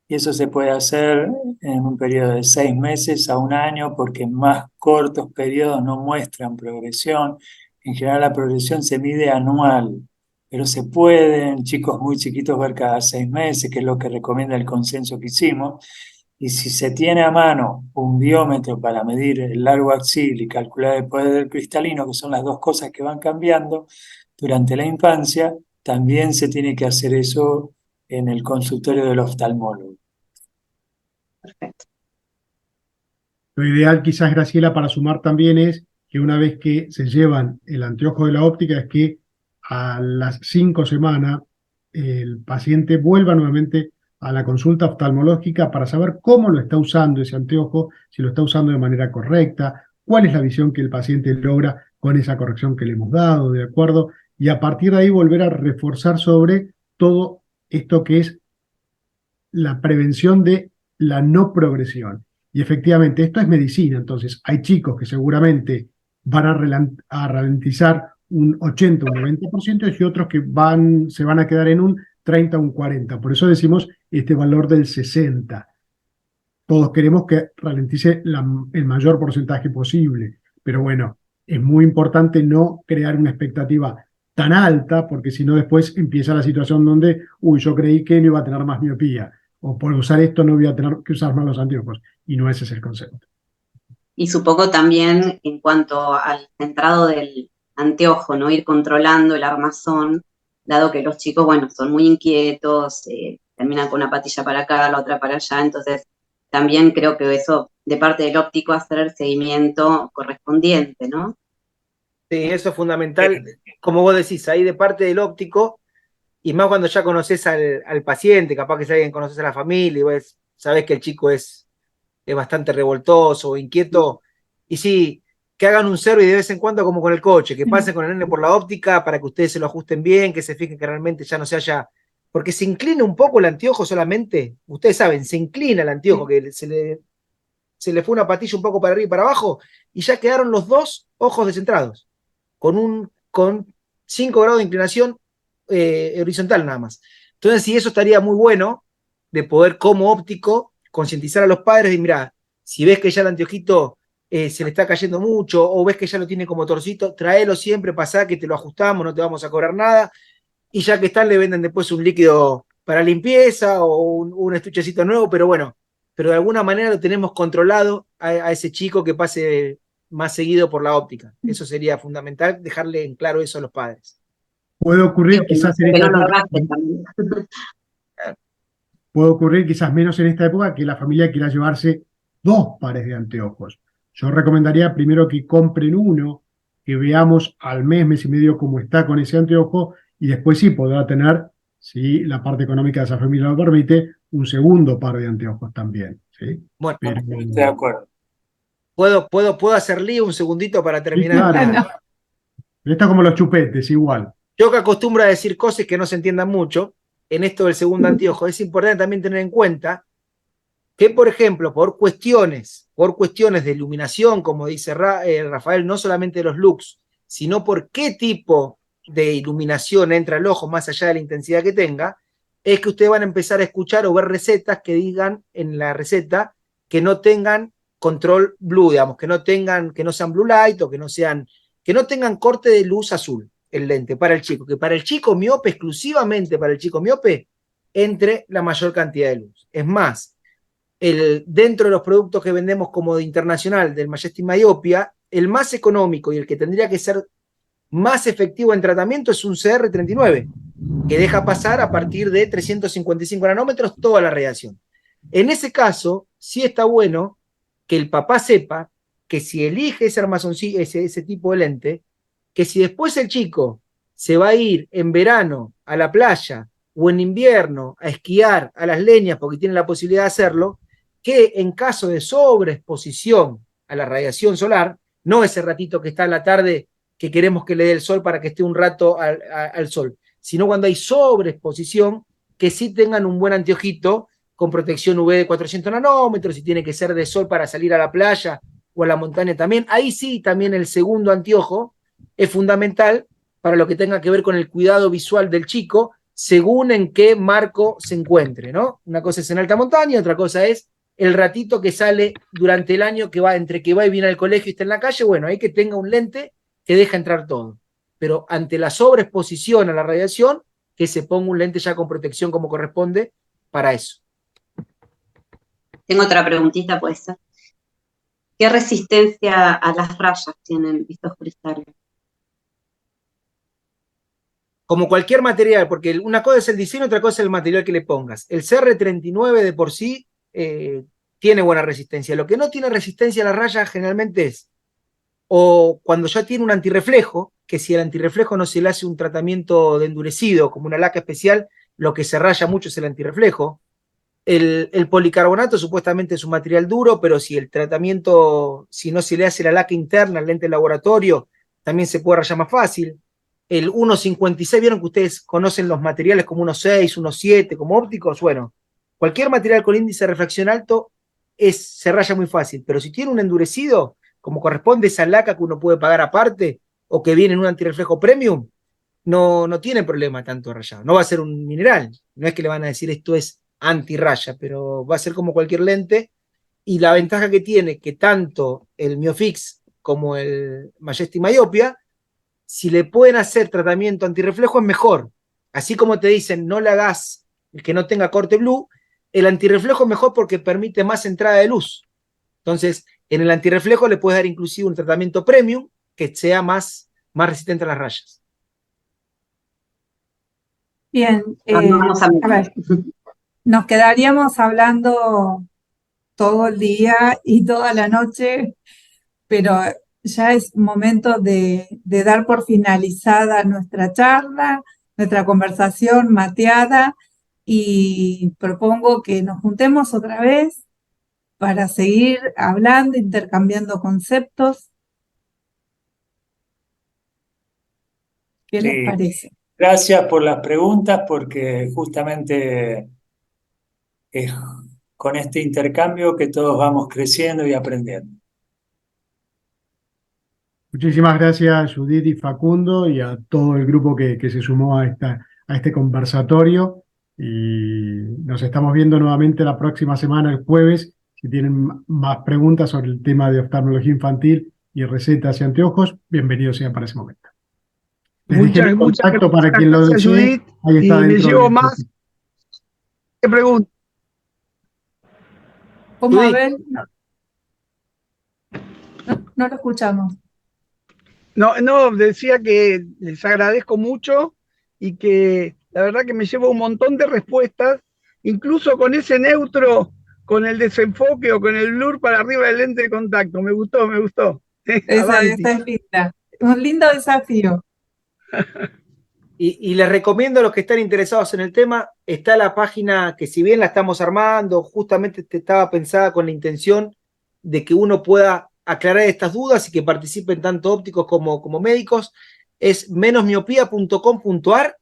y eso se puede hacer en un periodo de 6 meses a 1 año, porque más cortos periodos no muestran progresión. En general la progresión se mide anual, pero se puede en chicos muy chiquitos ver cada 6 meses, que es lo que recomienda el consenso que hicimos. Y si se tiene a mano un biómetro para medir el largo axil y calcular el poder del cristalino, que son las dos cosas que van cambiando durante la infancia, también se tiene que hacer eso en el consultorio del oftalmólogo. Perfecto. Lo ideal quizás, Graciela, para sumar también es que una vez que se llevan el anteojo de la óptica es que a las 5 semanas el paciente vuelva nuevamente a la consulta oftalmológica para saber cómo lo está usando ese anteojo, si lo está usando de manera correcta, cuál es la visión que el paciente logra con esa corrección que le hemos dado, ¿de acuerdo? Y a partir de ahí volver a reforzar sobre todo esto que es la prevención de la no progresión. Y efectivamente, esto es medicina, entonces hay chicos que seguramente van a ralentizar un 80, un 90% y otros que se van a quedar en un 30, un 40. Por eso decimos este valor del 60. Todos queremos que ralentice el mayor porcentaje posible, pero bueno, es muy importante no crear una expectativa tan alta, porque si no después empieza la situación donde, yo creí que no iba a tener más miopía, o por usar esto no voy a tener que usar más los anteojos, y no ese es el concepto. Y supongo también en cuanto al centrado del anteojo, ¿no? Ir controlando el armazón, dado que los chicos, bueno, son muy inquietos, terminan con una patilla para acá, la otra para allá, entonces también creo que eso, de parte del óptico, hacer el seguimiento correspondiente, ¿no? Sí, eso es fundamental, como vos decís, ahí de parte del óptico, y más cuando ya conoces al paciente, capaz que si alguien conoces a la familia, y vos sabés que el chico es bastante revoltoso o inquieto, y sí, que hagan un survey de vez en cuando como con el coche, que pasen con el nene por la óptica para que ustedes se lo ajusten bien, que se fijen que realmente ya no se haya, porque se inclina un poco el anteojo solamente, ustedes saben, se inclina el anteojo, que se le fue una patilla un poco para arriba y para abajo, y ya quedaron los dos ojos descentrados, con 5 grados de inclinación horizontal nada más. Entonces, sí, eso estaría muy bueno de poder como óptico concientizar a los padres de, mira, si ves que ya el anteojito se le está cayendo mucho o ves que ya lo tiene como torcito, tráelo siempre, pasá que te lo ajustamos, no te vamos a cobrar nada, y ya que están le venden después un líquido para limpieza o un estuchecito nuevo, pero bueno, pero de alguna manera lo tenemos controlado a ese chico que pase más seguido por la óptica. Eso sería fundamental, dejarle en claro eso a los padres. Puede ocurrir quizás en Que esta no lo época, gastes también. puede ocurrir quizás menos en esta época que la familia quiera llevarse 2 pares de anteojos. Yo recomendaría primero que compren uno, que veamos al mes y medio cómo está con ese anteojo, y después sí podrá tener, si la parte económica de esa familia lo permite, un segundo par de anteojos también. ¿Sí? Bueno, Pero, Estoy de acuerdo. ¿Puedo hacer lío un segundito para sí, terminar? claro. Esto es como los chupetes, igual. Yo que acostumbro a decir cosas que no se entiendan mucho, en esto del segundo anteojo, es importante también tener en cuenta que, por ejemplo, por cuestiones de iluminación, como dice Rafael, no solamente de los lux, sino por qué tipo de iluminación entra al ojo, más allá de la intensidad que tenga, es que ustedes van a empezar a escuchar o ver recetas que digan en la receta que no tengan control blue, digamos, que no sean blue light o que no tengan corte de luz azul el lente para el chico, que para el chico miope, exclusivamente para el chico miope, entre la mayor cantidad de luz. Es más, dentro de los productos que vendemos como de internacional del Majestic Myopia, el más económico y el que tendría que ser más efectivo en tratamiento es un CR39, que deja pasar a partir de 355 nanómetros toda la radiación. En ese caso, sí está bueno que el papá sepa que si elige ese tipo de lente, que si después el chico se va a ir en verano a la playa o en invierno a esquiar a las leñas porque tiene la posibilidad de hacerlo, que en caso de sobreexposición a la radiación solar, no ese ratito que está en la tarde que queremos que le dé el sol para que esté un rato al sol, sino cuando hay sobreexposición, que sí tengan un buen anteojito con protección UV de 400 nanómetros, si tiene que ser de sol para salir a la playa o a la montaña también. Ahí sí, también el segundo anteojo es fundamental para lo que tenga que ver con el cuidado visual del chico, según en qué marco se encuentre, ¿no? Una cosa es en alta montaña, otra cosa es el ratito que sale durante el año, que va entre que va y viene al colegio y está en la calle, bueno, hay que tenga un lente que deja entrar todo. Pero ante la sobreexposición a la radiación, que se ponga un lente ya con protección como corresponde para eso. Tengo otra preguntita, puede ser. ¿Qué resistencia a las rayas tienen estos cristales? Como cualquier material, porque una cosa es el diseño, otra cosa es el material que le pongas. El CR39 de por sí tiene buena resistencia. Lo que no tiene resistencia a las rayas generalmente es, o cuando ya tiene un antirreflejo, que si el antirreflejo no se le hace un tratamiento de endurecido, como una laca especial, lo que se raya mucho es el antirreflejo. El policarbonato supuestamente es un material duro, pero si el tratamiento, si no se le hace la laca interna, el lente de laboratorio, también se puede rayar más fácil. El 1.56, vieron que ustedes conocen los materiales como 1.6, 1.7, como ópticos, bueno, cualquier material con índice de refracción alto se raya muy fácil, pero si tiene un endurecido, como corresponde esa laca que uno puede pagar aparte, o que viene en un antirreflejo premium, no tiene problema tanto rayado. No va a ser un mineral, no es que le van a decir esto es antirraya, pero va a ser como cualquier lente, y la ventaja que tiene que tanto el Miofix como el Majestic Myopia, si le pueden hacer tratamiento antirreflejo es mejor. Así como te dicen, no le hagas el que no tenga corte blue, el antirreflejo es mejor porque permite más entrada de luz. Entonces, en el antirreflejo le puedes dar inclusive un tratamiento premium que sea más resistente a las rayas. Bien, a ver, nos quedaríamos hablando todo el día y toda la noche, pero ya es momento de dar por finalizada nuestra charla, nuestra conversación mateada, y propongo que nos juntemos otra vez para seguir hablando, intercambiando conceptos. ¿Qué les parece? Gracias por las preguntas, porque justamente es con este intercambio que todos vamos creciendo y aprendiendo. Muchísimas gracias, Judith y Facundo, y a todo el grupo que se sumó a este conversatorio. Y nos estamos viendo nuevamente la próxima semana, el jueves. Si tienen más preguntas sobre el tema de oftalmología infantil y recetas y anteojos, bienvenidos sean para ese momento. Muchas contacto para quien lo desee. Judith, Ahí está, y me llevo más. ¿Qué pregunta? ¿Cómo a ver? No lo escuchamos. No, decía que les agradezco mucho y que la verdad que me llevo un montón de respuestas, incluso con ese neutro, con el desenfoque o con el blur para arriba del lente de contacto. Me gustó. Esa es linda. Un lindo desafío. Y les recomiendo a los que están interesados en el tema, está la página que si bien la estamos armando, justamente estaba pensada con la intención de que uno pueda aclarar estas dudas y que participen tanto ópticos como médicos, es menosmiopía.com.ar.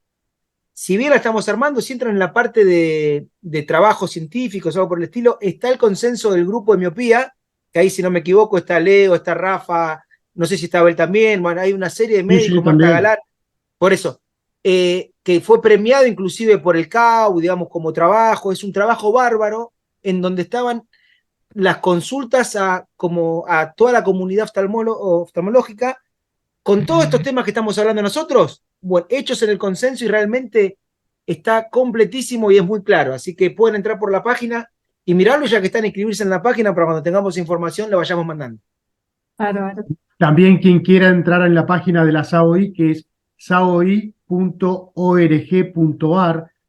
si bien la estamos armando, si entran en la parte de trabajos científicos o algo por el estilo, está el consenso del grupo de miopía, que ahí, si no me equivoco, está Leo, está Rafa, no sé si está Abel también, bueno, hay una serie de médicos, Marta también. Galán, por eso, que fue premiado inclusive por el CAU, digamos, como trabajo, es un trabajo bárbaro, en donde estaban las consultas como a toda la comunidad oftalmológica, con todos estos temas que estamos hablando nosotros, bueno, hechos en el consenso, y realmente está completísimo y es muy claro. Así que pueden entrar por la página y mirarlo, ya que están inscribirse en la página, para cuando tengamos información la vayamos mandando. Bárbaro. También quien quiera entrar en la página de la SAOI, que es saoi.org.ar,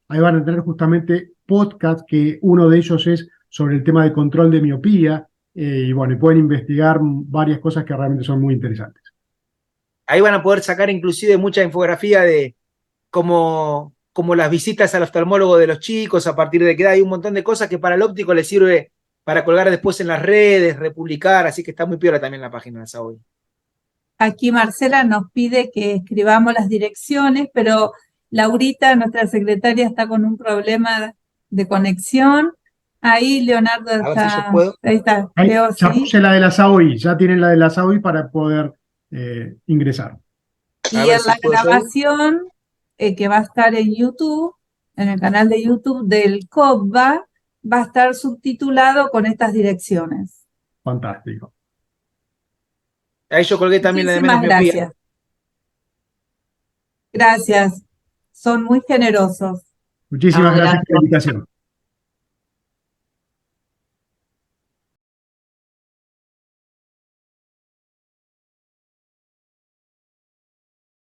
ahí van a tener justamente podcast, que uno de ellos es sobre el tema de control de miopía, y bueno, y pueden investigar varias cosas que realmente son muy interesantes. Ahí van a poder sacar inclusive mucha infografía de como las visitas al oftalmólogo de los chicos, a partir de qué edad, hay un montón de cosas que para el óptico les sirve para colgar después en las redes, republicar, así que está muy piola también la página de SAOI. Aquí Marcela nos pide que escribamos las direcciones, pero Laurita, nuestra secretaria, está con un problema de conexión. Ahí Leonardo A ver está. si yo puedo. Ahí está. Ahí, Leo, ya sí. puse la de la SAOI, ya tienen la de la SAOI para poder ingresar. Y A ver en si la puedo yo. grabación que va a estar en YouTube, en el canal de YouTube del COPVA, va a estar subtitulado con estas direcciones. Fantástico. Ahí yo colgué también la de menos Muchísimas miopía. gracias. Gracias. Son muy generosos. Muchísimas gracias Abrazo. por la invitación.